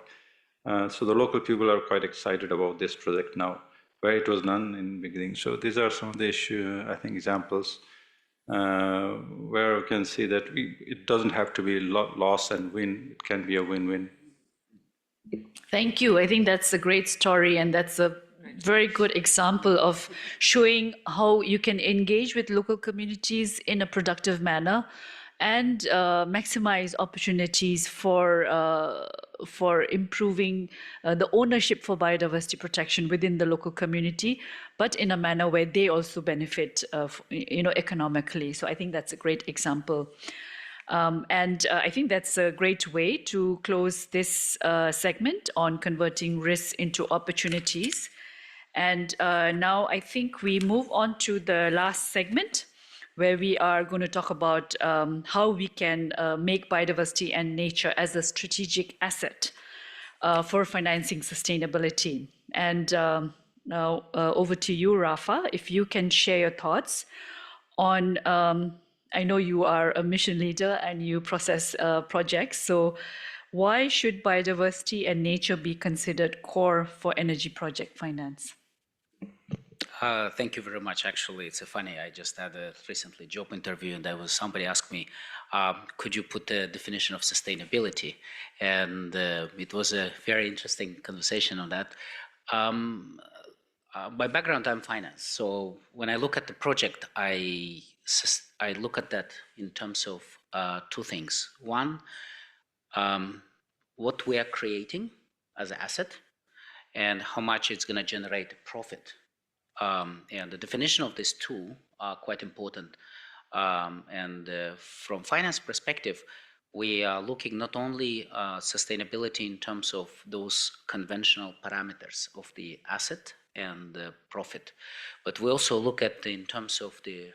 So the local people are quite excited about this project now, where it was none in the beginning. So these are some of the examples where we can see that it doesn't have to be loss and win. It can be a win-win. Thank you. I think that's a great story, and that's a very good example of showing how you can engage with local communities in a productive manner and maximize opportunities for improving the ownership for biodiversity protection within the local community, but in a manner where they also benefit, economically. So I think that's a great example. And I think that's a great way to close this segment on converting risks into opportunities. And now I think we move on to the last segment, where we are going to talk about how we can make biodiversity and nature as a strategic asset for financing sustainability. And now over to you, Rafa, if you can share your thoughts on I know you are a mission leader and you process projects. So why should biodiversity and nature be considered core for energy project finance? Thank you very much. Actually, it's funny. I just had a recently job interview, and there was somebody asked me, "Could you put the definition of sustainability?" And it was a very interesting conversation on that. By background, I'm finance, so when I look at the project, I look at that in terms of two things. One, what we are creating as an asset, and how much it's going to generate profit. And the definition of these two are quite important. From finance perspective, we are looking not only sustainability in terms of those conventional parameters of the asset and the profit, but we also look at in terms of the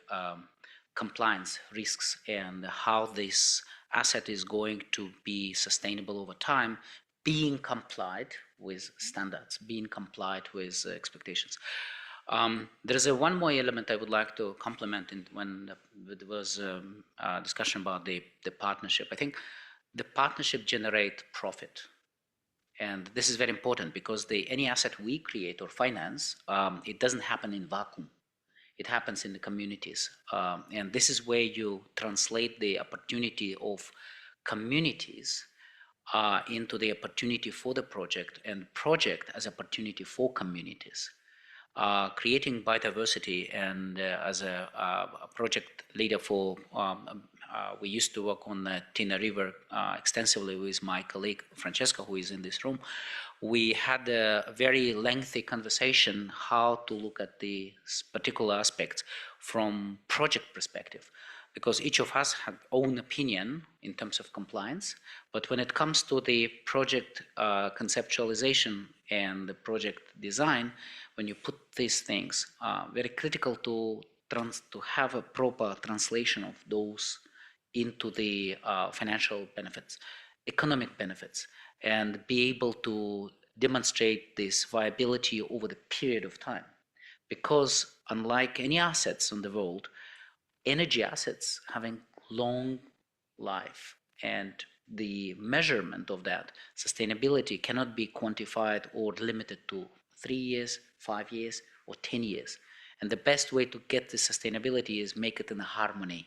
compliance risks and how this asset is going to be sustainable over time, being complied with standards, being complied with expectations. There is one more element I would like to complement when there was a discussion about the partnership. I think the partnership generate profit. And this is very important because any asset we create or finance, it doesn't happen in vacuum. It happens in the communities. And this is where you translate the opportunity of communities into the opportunity for the project, and project as opportunity for communities. Creating biodiversity, and as a project leader for, we used to work on the Tina River extensively with my colleague Francesca, who is in this room. We had a very lengthy conversation how to look at the particular aspects from project perspective, because each of us had own opinion in terms of compliance. But when it comes to the project conceptualization and the project design, when you put these things, very critical to have a proper translation of those into the financial benefits, economic benefits, and be able to demonstrate this viability over the period of time. Because unlike any assets in the world, energy assets having long life, and the measurement of that sustainability cannot be quantified or limited to 3 years, 5 years, or 10 years. And the best way to get the sustainability is make it in a harmony.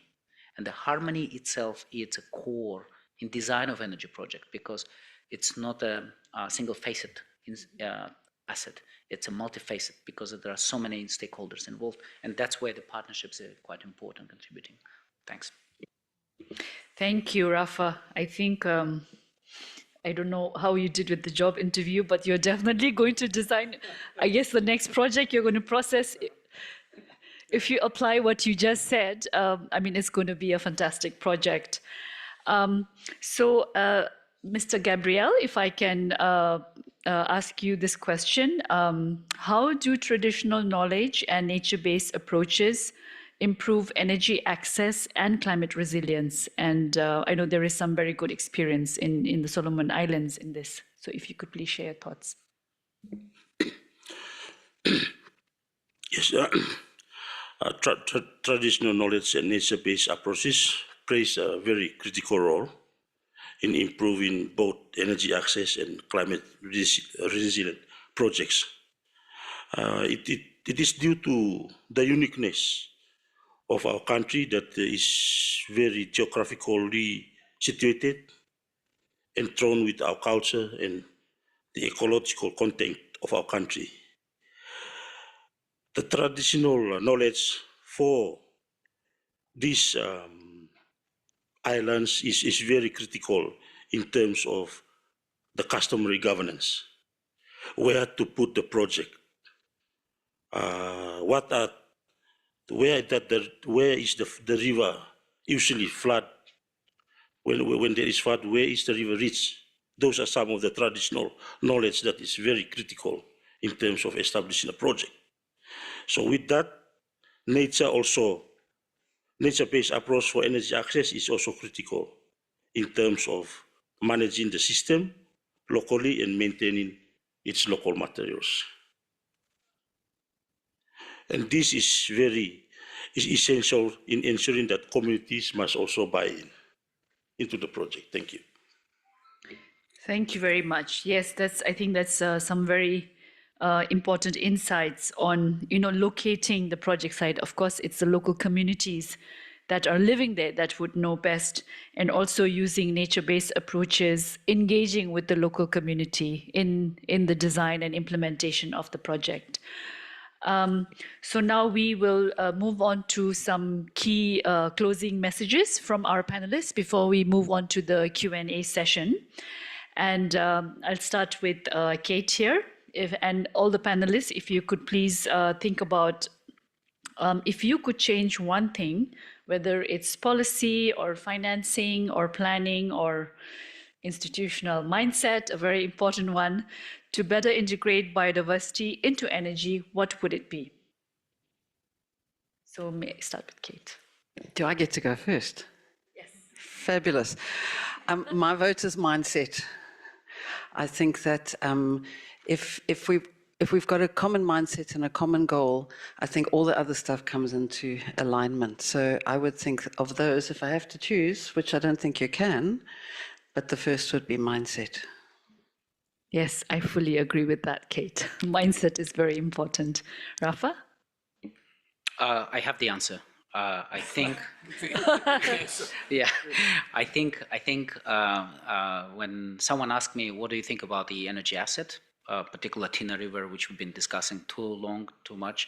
And the harmony itself is a core in design of energy project, because it's not a single-facet asset. It's a multifaceted, because there are so many stakeholders involved, and that's where the partnerships are quite important, contributing. Thanks. Thank you, Rafa. I think, I don't know how you did with the job interview, but you're definitely going to design, I guess the next project you're going to process, if you apply what you just said, I mean, it's going to be a fantastic project. Mr. Gabriel, if I can ask you this question, how do traditional knowledge and nature-based approaches improve energy access and climate resilience? And I know there is some very good experience in the Solomon Islands in this. So if you could please share your thoughts. Yes, traditional knowledge and nature-based approaches plays a very critical role in improving both energy access and climate resilient projects. It is due to the uniqueness of our country that is very geographically situated and thrown with our culture and the ecological content of our country. The traditional knowledge for these islands is very critical in terms of the customary governance, where to put the project, where is the river usually flood, when there is flood, where is the river reach? Those are some of the traditional knowledge that is very critical in terms of establishing a project. So with that, nature-based approach for energy access is also critical in terms of managing the system locally and maintaining its local materials. And this is very is essential in ensuring that communities must also buy in into the project. Thank you. Thank you very much. Yes, I think that's some very important insights on, locating the project site. Of course, it's the local communities that are living there that would know best, and also using nature-based approaches, engaging with the local community in the design and implementation of the project. So now we will move on to some key closing messages from our panelists before we move on to the Q&A session. And I'll start with Kate here. And all the panelists, if you could please think about if you could change one thing, whether it's policy or financing or planning or institutional mindset, a very important one, to better integrate biodiversity into energy, what would it be? So may I start with Kate? Do I get to go first? Yes. Fabulous. My vote is mindset. I think that if we've got a common mindset and a common goal, I think all the other stuff comes into alignment. So I would think of those, if I have to choose, which I don't think you can, but the first would be mindset. Yes, I fully agree with that, Kate. Mindset is very important. Rafa? I have the answer. I think, yeah, I think when someone asks me, what do you think about the energy asset, particular Tina River, which we've been discussing too much,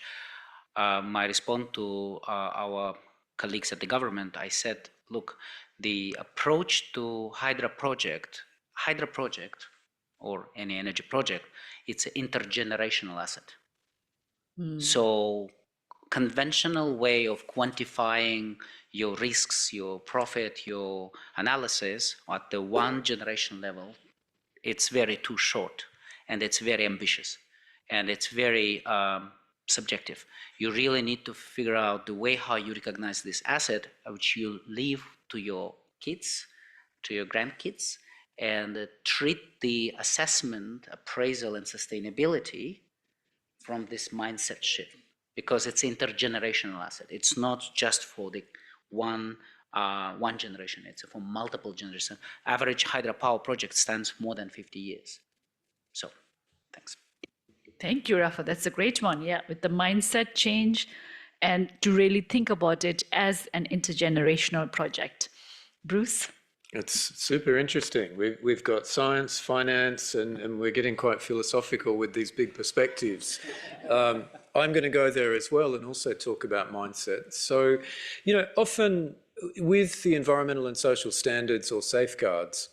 my response to our colleagues at the government, I said, look, the approach to Hydra project, or any energy project, it's an intergenerational asset. So conventional way of quantifying your risks, your profit, your analysis at the one generation level, it's very too short, and it's very ambitious, and it's very subjective. You really need to figure out the way how you recognize this asset, which you leave to your kids, to your grandkids, and treat the assessment, appraisal, and sustainability from this mindset shift, because it's intergenerational asset. It's not just for the one generation, it's for multiple generations. Average hydropower project stands more than 50 years. So, thanks. Thank you, Rafa. That's a great one. Yeah, with the mindset change and to really think about it as an intergenerational project. Bruce? It's super interesting. We've got science, finance, and we're getting quite philosophical with these big perspectives. I'm going to go there as well and also talk about mindset. So, often with the environmental and social standards or safeguards,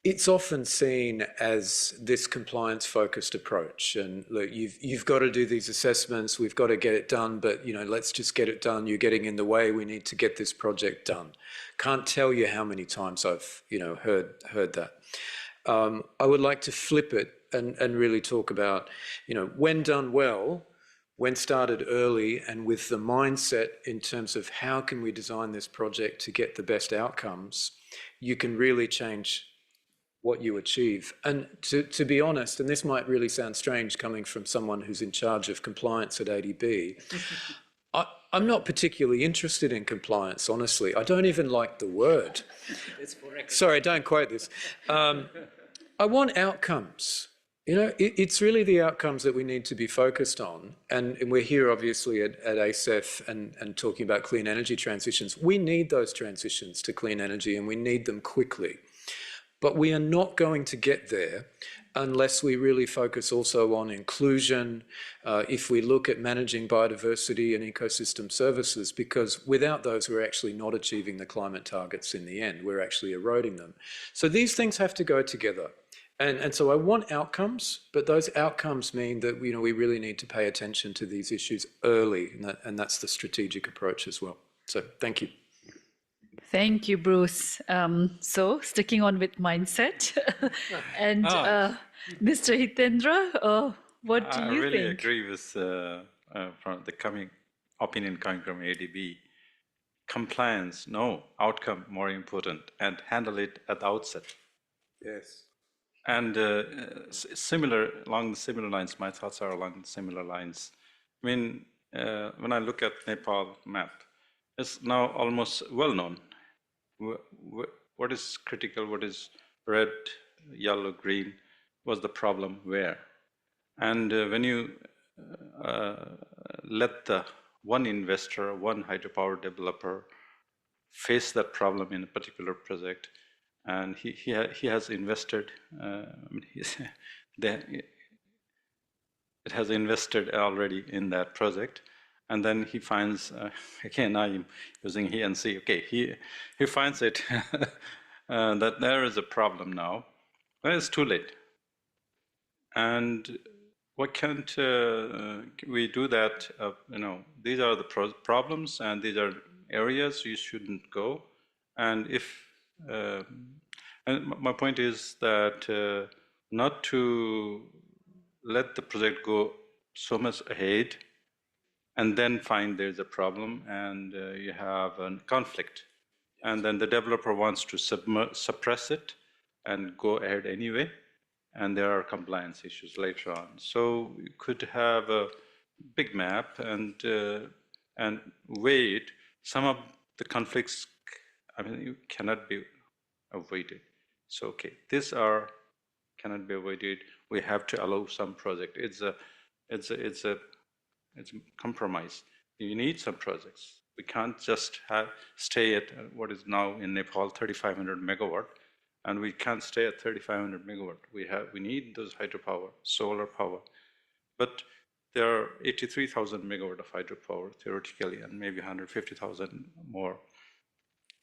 it's often seen as this compliance-focused approach. And look, you've got to do these assessments, we've got to get it done, but let's just get it done. You're getting in the way. We need to get this project done. Can't tell you how many times I've heard that. I would like to flip it and really talk about when done well, when started early, and with the mindset in terms of how can we design this project to get the best outcomes, you can really change what you achieve. And to be honest, and this might really sound strange coming from someone who's in charge of compliance at ADB, I'm not particularly interested in compliance, honestly. I don't even like the word. Sorry, don't quote this. I want outcomes. It's really the outcomes that we need to be focused on. And we're here, obviously, at ASEF and talking about clean energy transitions. We need those transitions to clean energy, and we need them quickly. But we are not going to get there unless we really focus also on inclusion, if we look at managing biodiversity and ecosystem services, because without those, we're actually not achieving the climate targets in the end. We're actually eroding them. So these things have to go together. And so I want outcomes, but those outcomes mean that we really need to pay attention to these issues early, and that's the strategic approach as well. So thank you. Thank you, Bruce. So sticking on with mindset, and Mr. Hitendra, what do you think? I really agree with from the opinion coming from ADB. Compliance, no. Outcome, more important, and handle it at the outset. Yes. And along similar lines, my thoughts are along similar lines. I mean, when I look at Nepal map, it's now almost well known. What is critical, what is red, yellow, green, was the problem where. And when you let the one investor, one hydropower developer face that problem in a particular project, and he has invested, it has invested already in that project, and then he finds, again I'm using he and see, okay, he finds it that there is a problem now, well, it's too late. And why can't we do that? These are the problems, and these are areas you shouldn't go. And and my point is that not to let the project go so much ahead, and then find there's a problem, and you have a conflict, and then the developer wants to suppress it and go ahead anyway. And there are compliance issues later on. So you could have a big map and weigh it. Some of the conflicts, you cannot be avoided. So okay, these are cannot be avoided. We have to allow some project. It's a compromise. You need some projects. We can't just stay at what is now in Nepal 3,500 megawatt. And we can't stay at 3,500 megawatt. We need those hydropower, solar power. But there are 83,000 megawatt of hydropower theoretically, and maybe 150,000 more.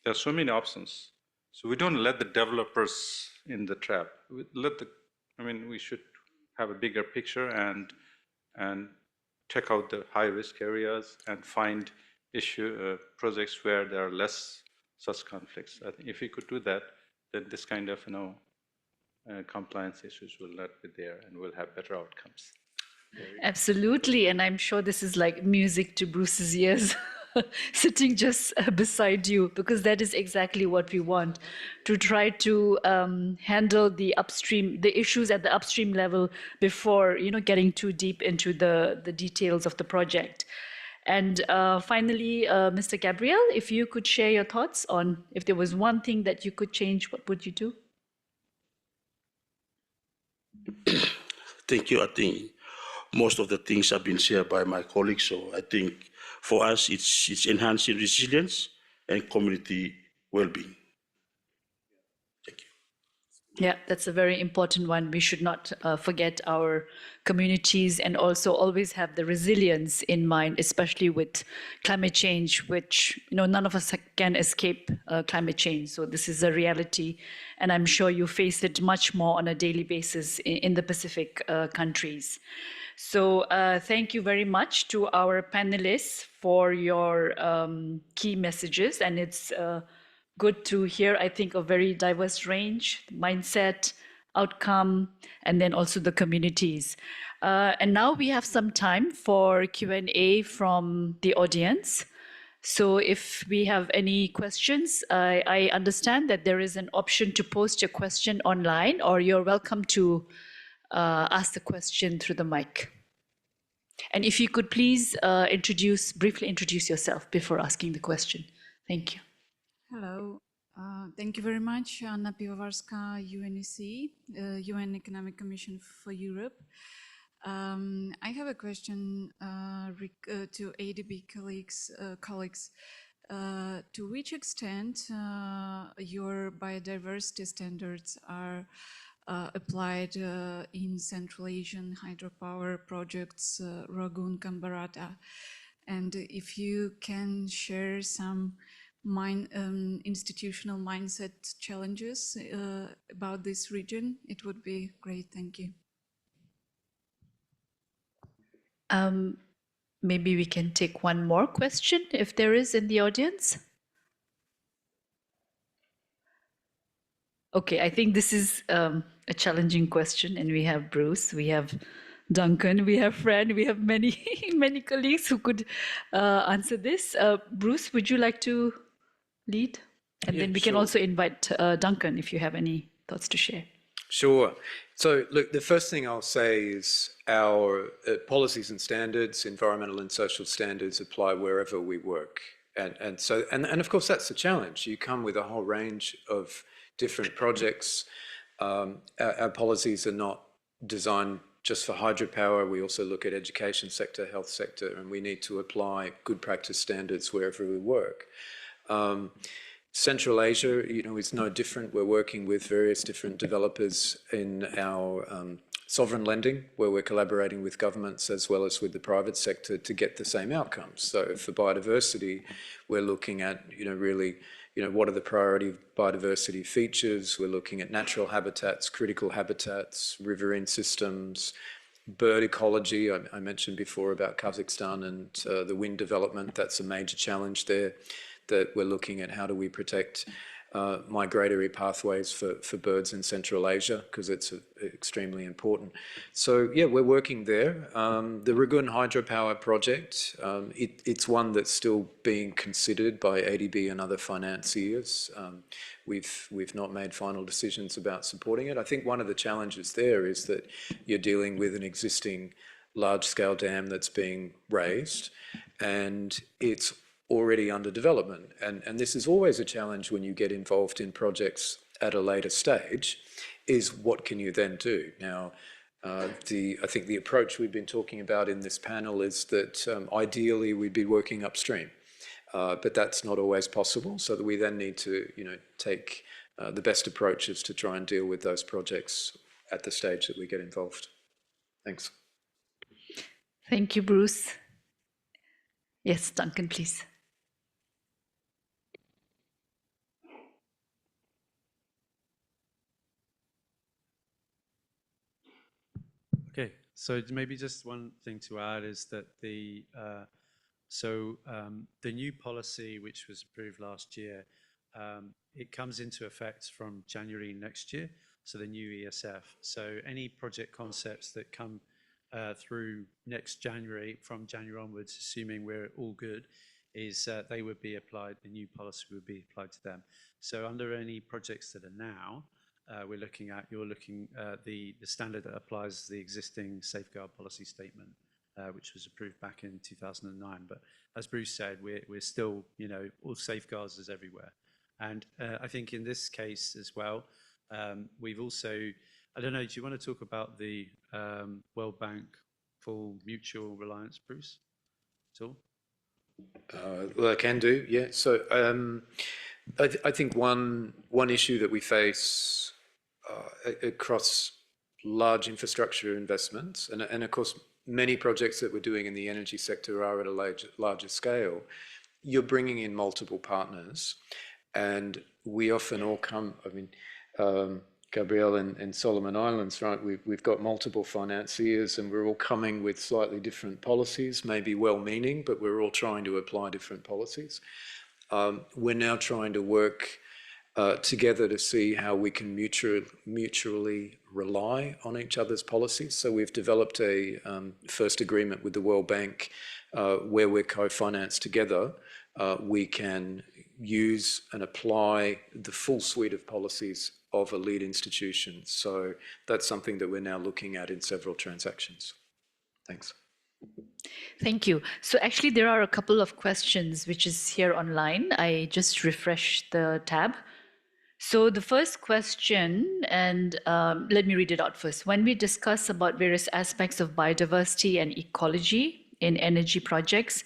There are so many options. So we don't let the developers in the trap. We should have a bigger picture and check out the high risk areas and find projects where there are less such conflicts. I think if we could do that, then this kind of compliance issues will not be there, and we'll have better outcomes. Absolutely, and I'm sure this is like music to Bruce's ears, sitting just beside you, because that is exactly what we want, to try to handle the issues at the upstream level before getting too deep into the details of the project. And finally, Mr. Gabriel, if you could share your thoughts on if there was one thing that you could change, what would you do? Thank you. I think most of the things have been shared by my colleagues. So I think for us, it's enhancing resilience and community well-being. Thank you. Yeah, that's a very important one. We should not forget our communities, and also always have the resilience in mind, especially with climate change, which none of us can escape climate change. So this is a reality, and I'm sure you face it much more on a daily basis in the Pacific countries. So thank you very much to our panelists for your key messages, and it's good to hear, I think, a very diverse range, mindset, outcome, and then also the communities. And now we have some time for Q&A from the audience. So if we have any questions, I understand that there is an option to post your question online, or you're welcome to ask the question through the mic. And if you could please briefly introduce yourself before asking the question. Thank you. Hello. Thank you very much, Anna Pivovarska, UNEC, UN Economic Commission for Europe. I have a question to ADB colleagues. To which extent your biodiversity standards are applied in Central Asian hydropower projects, Ragun, Kambarata? And if you can share some institutional mindset challenges about this region, it would be great. Thank you. Maybe we can take one more question if there is in the audience. Okay, I think this is a challenging question, and we have Bruce, we have Duncan, we have Fran, we have many, many colleagues who could answer this. Bruce, would you like to lead? And then we can also invite Duncan if you have any thoughts to share. Sure. So, look, the first thing I'll say is our policies and standards, environmental and social standards, apply wherever we work. And of course, that's the challenge. You come with a whole range of different projects. Our policies are not designed just for hydropower. We also look at education sector, health sector, and we need to apply good practice standards wherever we work. Central Asia, is no different. We're working with various different developers in our sovereign lending, where we're collaborating with governments as well as with the private sector to get the same outcomes. So for biodiversity, we're looking at, really, what are the priority biodiversity features? We're looking at natural habitats, critical habitats, riverine systems, bird ecology. I mentioned before about Kazakhstan and the wind development. That's a major challenge there, that we're looking at how do we protect migratory pathways for birds in Central Asia, because it's extremely important. So yeah, we're working there. The Ragun hydropower project, it's one that's still being considered by ADB and other financiers. We've not made final decisions about supporting it. I think one of the challenges there is that you're dealing with an existing large-scale dam that's being raised, and it's already under development. And this is always a challenge when you get involved in projects at a later stage, is what can you then do? Now, I think the approach we've been talking about in this panel is that ideally we'd be working upstream, but that's not always possible, so that we then need to take the best approaches to try and deal with those projects at the stage that we get involved. Thanks. Thank you, Bruce. Yes, Duncan, please. Okay, so maybe just one thing to add is that the new policy, which was approved last year, it comes into effect from January next year, so the new ESF. So any project concepts that come through next January, from January onwards, assuming we're all good, is they would be applied, the new policy would be applied to them. So under any projects that are now, you're looking at the standard that applies the existing safeguard policy statement, which was approved back in 2009. But as Bruce said, we're still, all safeguards is everywhere. And I think in this case as well, we've also, I don't know, do you want to talk about the World Bank full mutual reliance, Bruce, at all? Well, I can do, yeah. So I think one issue that we face across large infrastructure investments, and of course many projects that we're doing in the energy sector are at a larger scale, you're bringing in multiple partners, and we often all come, Gabrielle and Solomon Islands, right? We've got multiple financiers, and we're all coming with slightly different policies, maybe well-meaning, but we're all trying to apply different policies. We're now trying to work together to see how we can mutually rely on each other's policies. So we've developed a first agreement with the World Bank where we're co-financed together. We can use and apply the full suite of policies of a lead institution. So that's something that we're now looking at in several transactions. Thanks. Thank you. So actually there are a couple of questions which is here online. I just refreshed the tab. So the first question, and let me read it out first. When we discuss about various aspects of biodiversity and ecology in energy projects,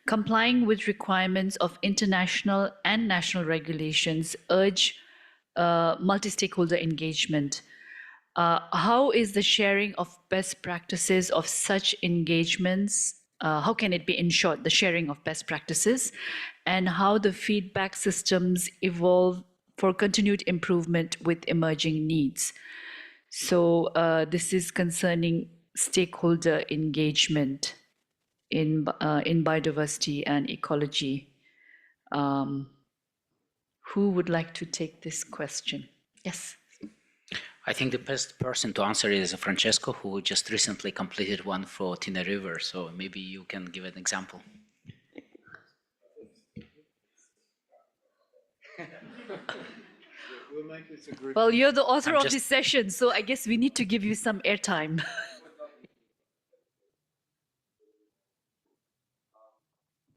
complying with requirements of international and national regulations urge multi-stakeholder engagement. How is the sharing of best practices of such engagements, how can it be ensured, the sharing of best practices, and how the feedback systems evolve for continued improvement with emerging needs? So this is concerning stakeholder engagement in biodiversity and ecology. Who would like to take this question? Yes. I think the best person to answer is Francesco, who just recently completed one for Tina River. So maybe you can give an example. Well, you're the author I'm of just- this session, so I guess we need to give you some airtime.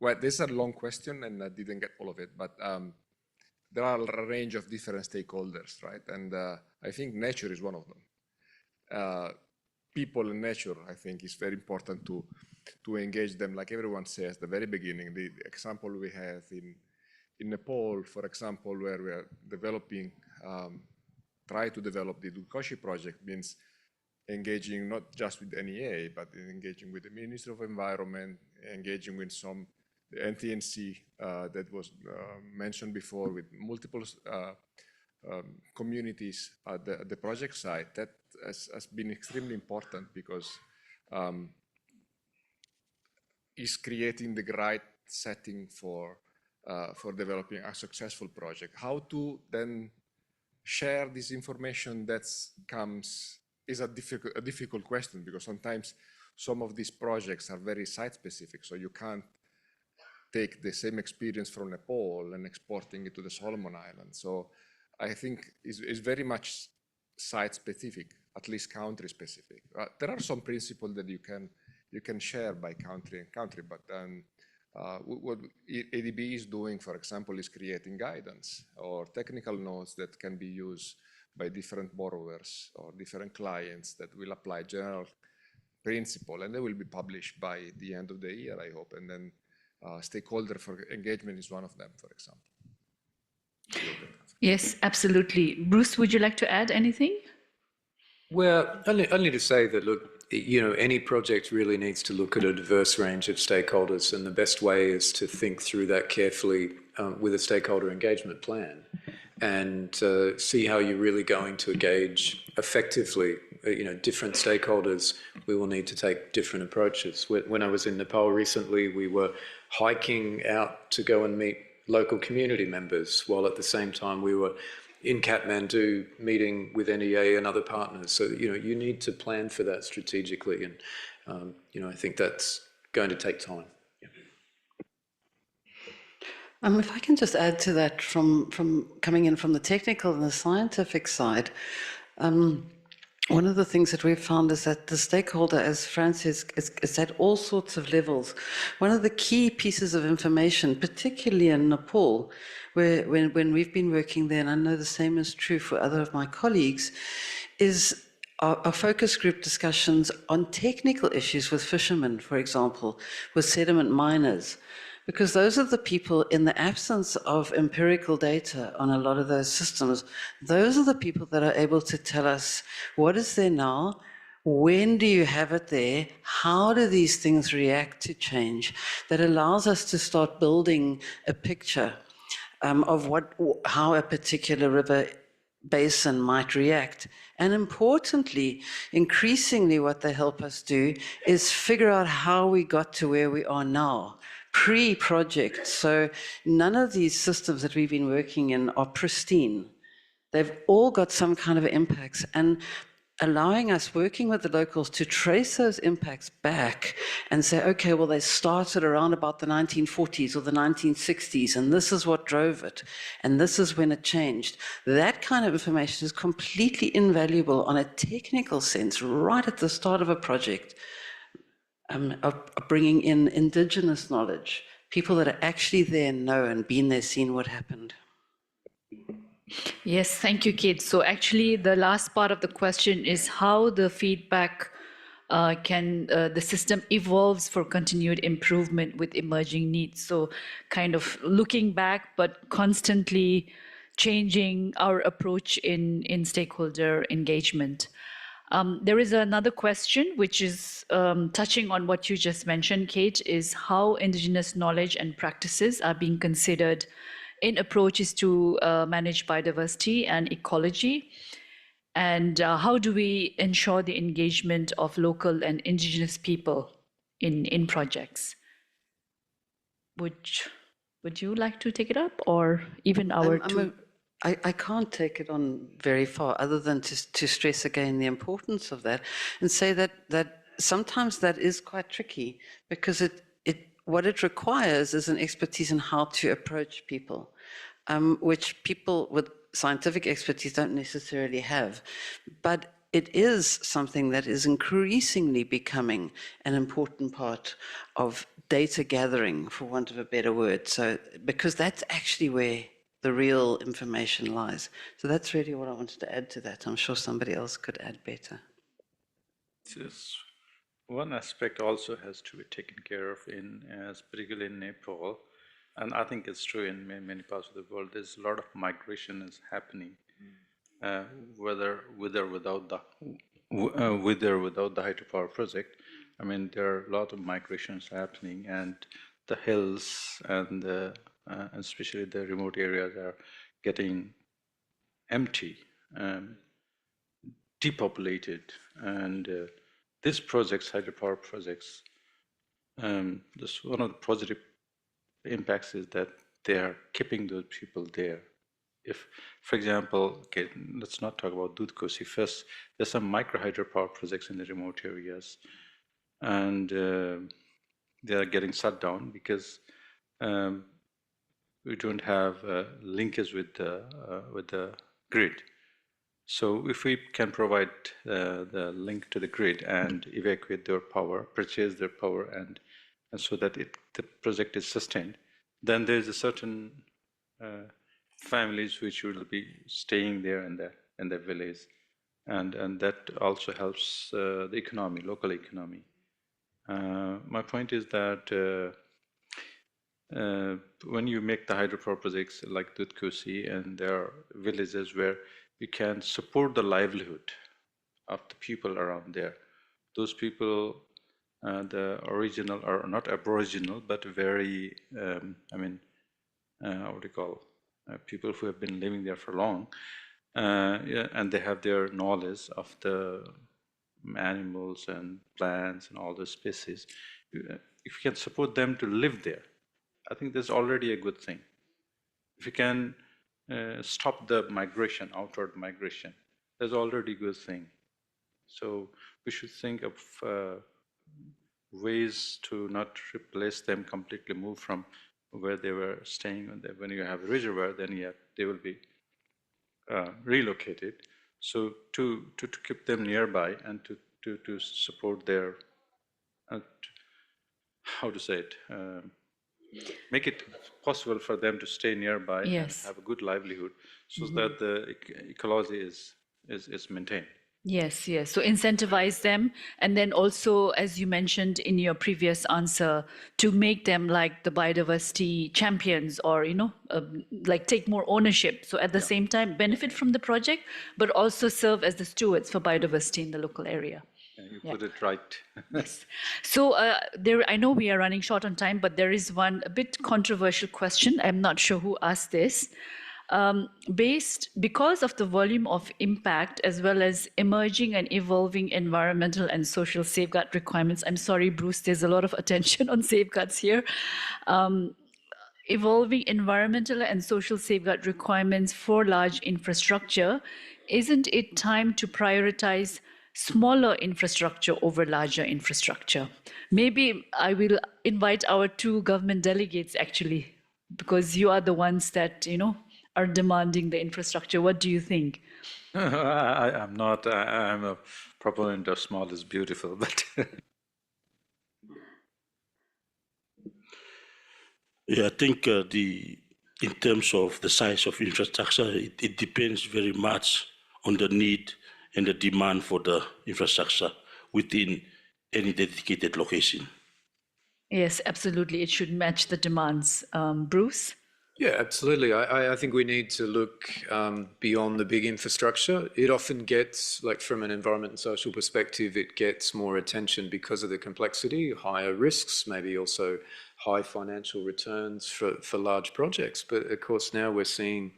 Well, this is a long question and I didn't get all of it, but there are a range of different stakeholders, right? And I think nature is one of them. People and nature, I think, is very important to engage them. Like everyone says at the very beginning, the example we have in Nepal, for example, where we are developing, try to develop the Dukoshi project means engaging not just with NEA, but engaging with the Ministry of Environment, engaging with some the NTNC that was mentioned before, with multiple communities at the project site. That has been extremely important because it's creating the right setting for developing a successful project. How to then share this information that comes is a difficult question, because sometimes some of these projects are very site specific, so you can't take the same experience from Nepal and exporting it to the Solomon Islands. So I think it's very much site specific, at least country specific. There are some principles that you can share by country and country, but what ADB is doing, for example, is creating guidance or technical notes that can be used by different borrowers or different clients that will apply general principle, and they will be published by the end of the year, I hope. And then stakeholder for engagement is one of them, for example. Yes, absolutely. Bruce, would you like to add anything? Well, only to say that, look, you know, any project really needs to look at a diverse range of stakeholders, and the best way is to think through that carefully with a stakeholder engagement plan, and see how you're really going to engage effectively. You know, different stakeholders, we will need to take different approaches. When I was in Nepal recently, we were hiking out to go and meet local community members, while at the same time we were in Kathmandu meeting with NEA and other partners. So, you know, you need to plan for that strategically, and, you know, I think that's going to take time. If I can just add to that, from coming in from the technical and the scientific side, one of the things that we've found is that the stakeholder, as Francis, is at all sorts of levels. One of the key pieces of information, particularly in Nepal, where when we've been working there, and I know the same is true for other of my colleagues, is our focus group discussions on technical issues with fishermen, for example, with sediment miners. Because those are the people, in the absence of empirical data on a lot of those systems, those are the people that are able to tell us what is there now, when do you have it there, how do these things react to change, that allows us to start building a picture of how a particular river basin might react. And importantly, increasingly what they help us do is figure out how we got to where we are now, pre-project. So none of these systems that we've been working in are pristine. They've all got some kind of impacts, and allowing us, working with the locals, to trace those impacts back and say, okay, well, they started around about the 1940s or the 1960s, and this is what drove it, and this is when it changed. That kind of information is completely invaluable on a technical sense, right at the start of a project. Of bringing in indigenous knowledge, people that are actually there, know, and been there, seen what happened. Yes, thank you, Kate. So actually, the last part of the question is how the feedback the system evolves for continued improvement with emerging needs. So kind of looking back, but constantly changing our approach in stakeholder engagement. There is another question, which is touching on what you just mentioned, Kate, is how indigenous knowledge and practices are being considered in approaches to manage biodiversity and ecology. And how do we ensure the engagement of local and indigenous people in projects? Would you like to take it up, or even our two? I can't take it on very far, other than to stress again the importance of that and say that sometimes that is quite tricky, because what it requires is an expertise in how to approach people, which people with scientific expertise don't necessarily have. But it is something that is increasingly becoming an important part of data gathering, for want of a better word. So, because that's actually where the real information lies. So that's really what I wanted to add to that. I'm sure somebody else could add better. Yes. One aspect also has to be taken care of particularly in Nepal, and I think it's true in many parts of the world. There's a lot of migration is happening, with or without the hydropower project. I mean, there are a lot of migrations happening, and the hills and especially the remote areas are getting empty, depopulated, and these projects, hydropower projects, just one of the positive impacts is that they are keeping those people there. If, for example, okay, let's not talk about Dudh Kosi first. There's some micro hydropower projects in the remote areas, and they are getting shut down because we don't have linkage with the grid. So if we can provide the link to the grid and evacuate their power, purchase their power, and so that the project is sustained, then there is a certain families which will be staying there in the village, and that also helps the economy, local economy. My point is that when you make the hydropower projects like Dudh Kosi, and there are villages where you can support the livelihood of the people around there. Those people, the original, or not aboriginal, but very, what do you call, people who have been living there for long, yeah, and they have their knowledge of the animals and plants and all the species. If you can support them to live there, I think that's already a good thing. If you can stop the migration, outward migration, that's already a good thing. So we should think of ways to not replace them completely, move from where they were staying. When you have a reservoir, then yeah, they will be relocated. So to keep them nearby and to support their, how to say it, make it possible for them to stay nearby and have a good livelihood, so that the ecology is maintained. Yes, yes. So incentivize them. And then also, as you mentioned in your previous answer, to make them like the biodiversity champions, or, like take more ownership. So at the same time, benefit from the project, but also serve as the stewards for biodiversity in the local area. You put it right. Yes. So I know we are running short on time, but there is one a bit controversial question. I'm not sure who asked this. Because of the volume of impact, as well as emerging and evolving environmental and social safeguard requirements. I'm sorry, Bruce, there's a lot of attention on safeguards here. Evolving environmental and social safeguard requirements for large infrastructure, isn't it time to prioritize smaller infrastructure over larger infrastructure? Maybe I will invite our two government delegates, actually, because you are the ones that, are demanding the infrastructure. What do you think? I'm not. I'm a proponent of small is beautiful, but Yeah, I think in terms of the size of infrastructure, it depends very much on the need and the demand for the infrastructure within any dedicated location. Yes, absolutely. It should match the demands. Bruce? Yeah, absolutely. I think we need to look beyond the big infrastructure. It often gets, like from an environment and social perspective, it gets more attention because of the complexity, higher risks, maybe also high financial returns for large projects. But of course, now we're seeing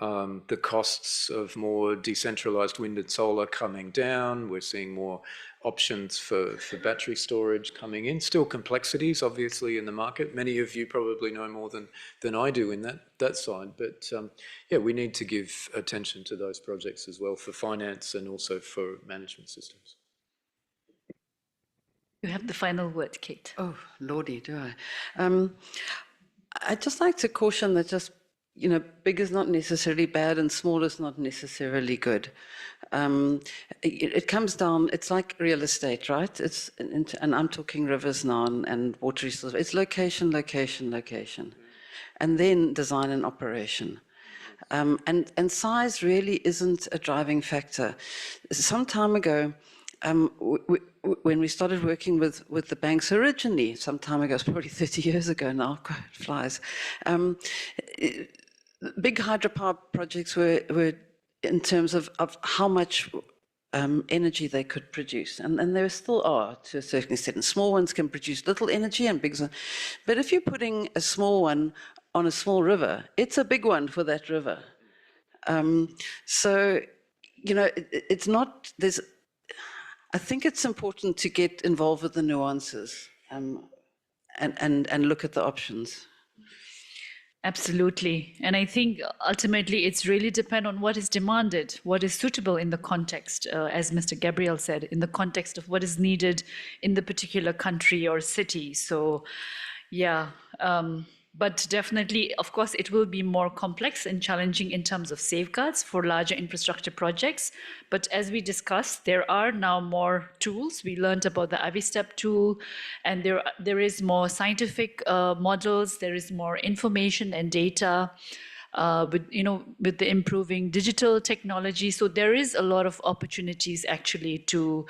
the costs of more decentralized wind and solar coming down. We're seeing more options for battery storage coming in. Still complexities, obviously, in the market. Many of you probably know more than I do in that side. But yeah, we need to give attention to those projects as well for finance and also for management systems. You have the final word, Kate. Oh, Lordy, do I? I'd just like to caution that just big is not necessarily bad and small is not necessarily good. It comes down, it's like real estate, right? And I'm talking rivers now and water resources. It's location, location, location. And then design and operation. And size really isn't a driving factor. Some time ago, when we started working with the banks originally, some time ago, it's probably 30 years ago now, it flies, big hydropower projects were in terms of how much energy they could produce. And there still are to a certain extent. And small ones can produce little energy and big ones. But if you're putting a small one on a small river, it's a big one for that river. So, it's not, I think it's important to get involved with the nuances and look at the options. Absolutely. And I think ultimately it's really depend on what is demanded, what is suitable in the context, as Mr. Gabriel said, in the context of what is needed in the particular country or city. So, yeah. But definitely, of course, it will be more complex and challenging in terms of safeguards for larger infrastructure projects. But as we discussed, there are now more tools. We learned about the IVSTEP tool, and there is more scientific models. There is more information and data with the improving digital technology. So there is a lot of opportunities actually to,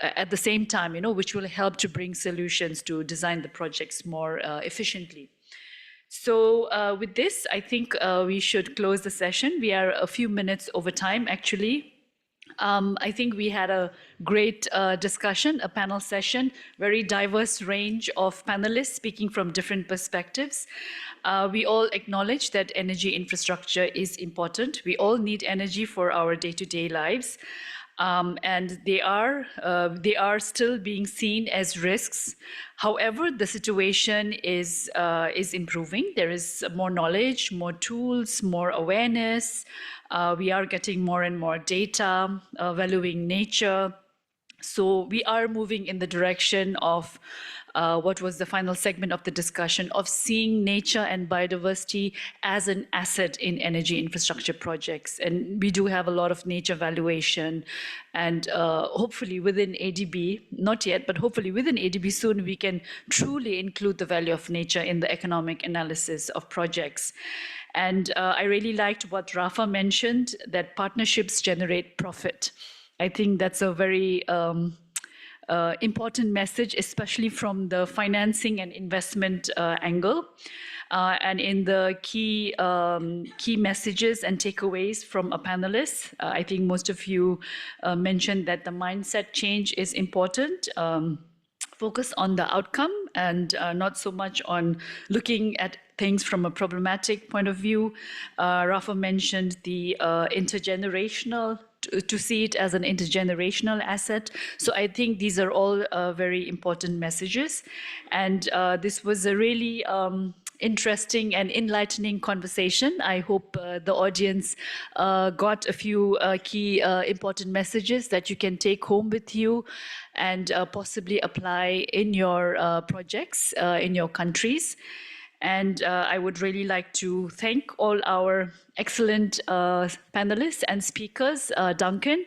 at the same time, which will help to bring solutions to design the projects more efficiently. So with this, I think we should close the session. We are a few minutes over time, actually. I think we had a great discussion, a panel session, very diverse range of panelists speaking from different perspectives. We all acknowledge that energy infrastructure is important. We all need energy for our day-to-day lives. And they are still being seen as risks. However, the situation is improving. There is more knowledge, more tools, more awareness. We are getting more and more data, valuing nature. So we are moving in the direction of what was the final segment of the discussion, of seeing nature and biodiversity as an asset in energy infrastructure projects. And we do have a lot of nature valuation, and hopefully within ADB, not yet, but hopefully within ADB soon, we can truly include the value of nature in the economic analysis of projects. And I really liked what Rafa mentioned, that partnerships generate profit. I think that's a very important message, especially from the financing and investment angle. And in the key messages and takeaways from a panelist, I think most of you mentioned that the mindset change is important. Focus on the outcome and not so much on looking at things from a problematic point of view. Rafa mentioned the intergenerational, to see it as an intergenerational asset. So I think these are all very important messages. And this was a really interesting and enlightening conversation. I hope the audience got a few key important messages that you can take home with you and possibly apply in your projects, in your countries. And I would really like to thank all our excellent panelists and speakers, Duncan.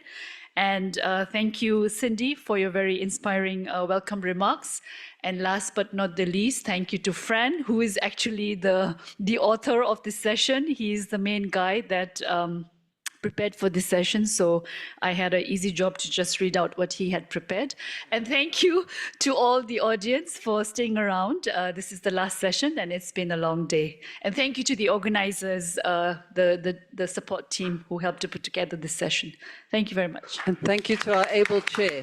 And thank you, Cindy, for your very inspiring welcome remarks. And last but not the least, thank you to Fran, who is actually the author of this session. He's the main guy that prepared for this session, so I had an easy job to just read out what he had prepared. And thank you to all the audience for staying around. This is the last session, and it's been a long day. And thank you to the organizers, the support team who helped to put together this session. Thank you very much. And thank you to our able chair.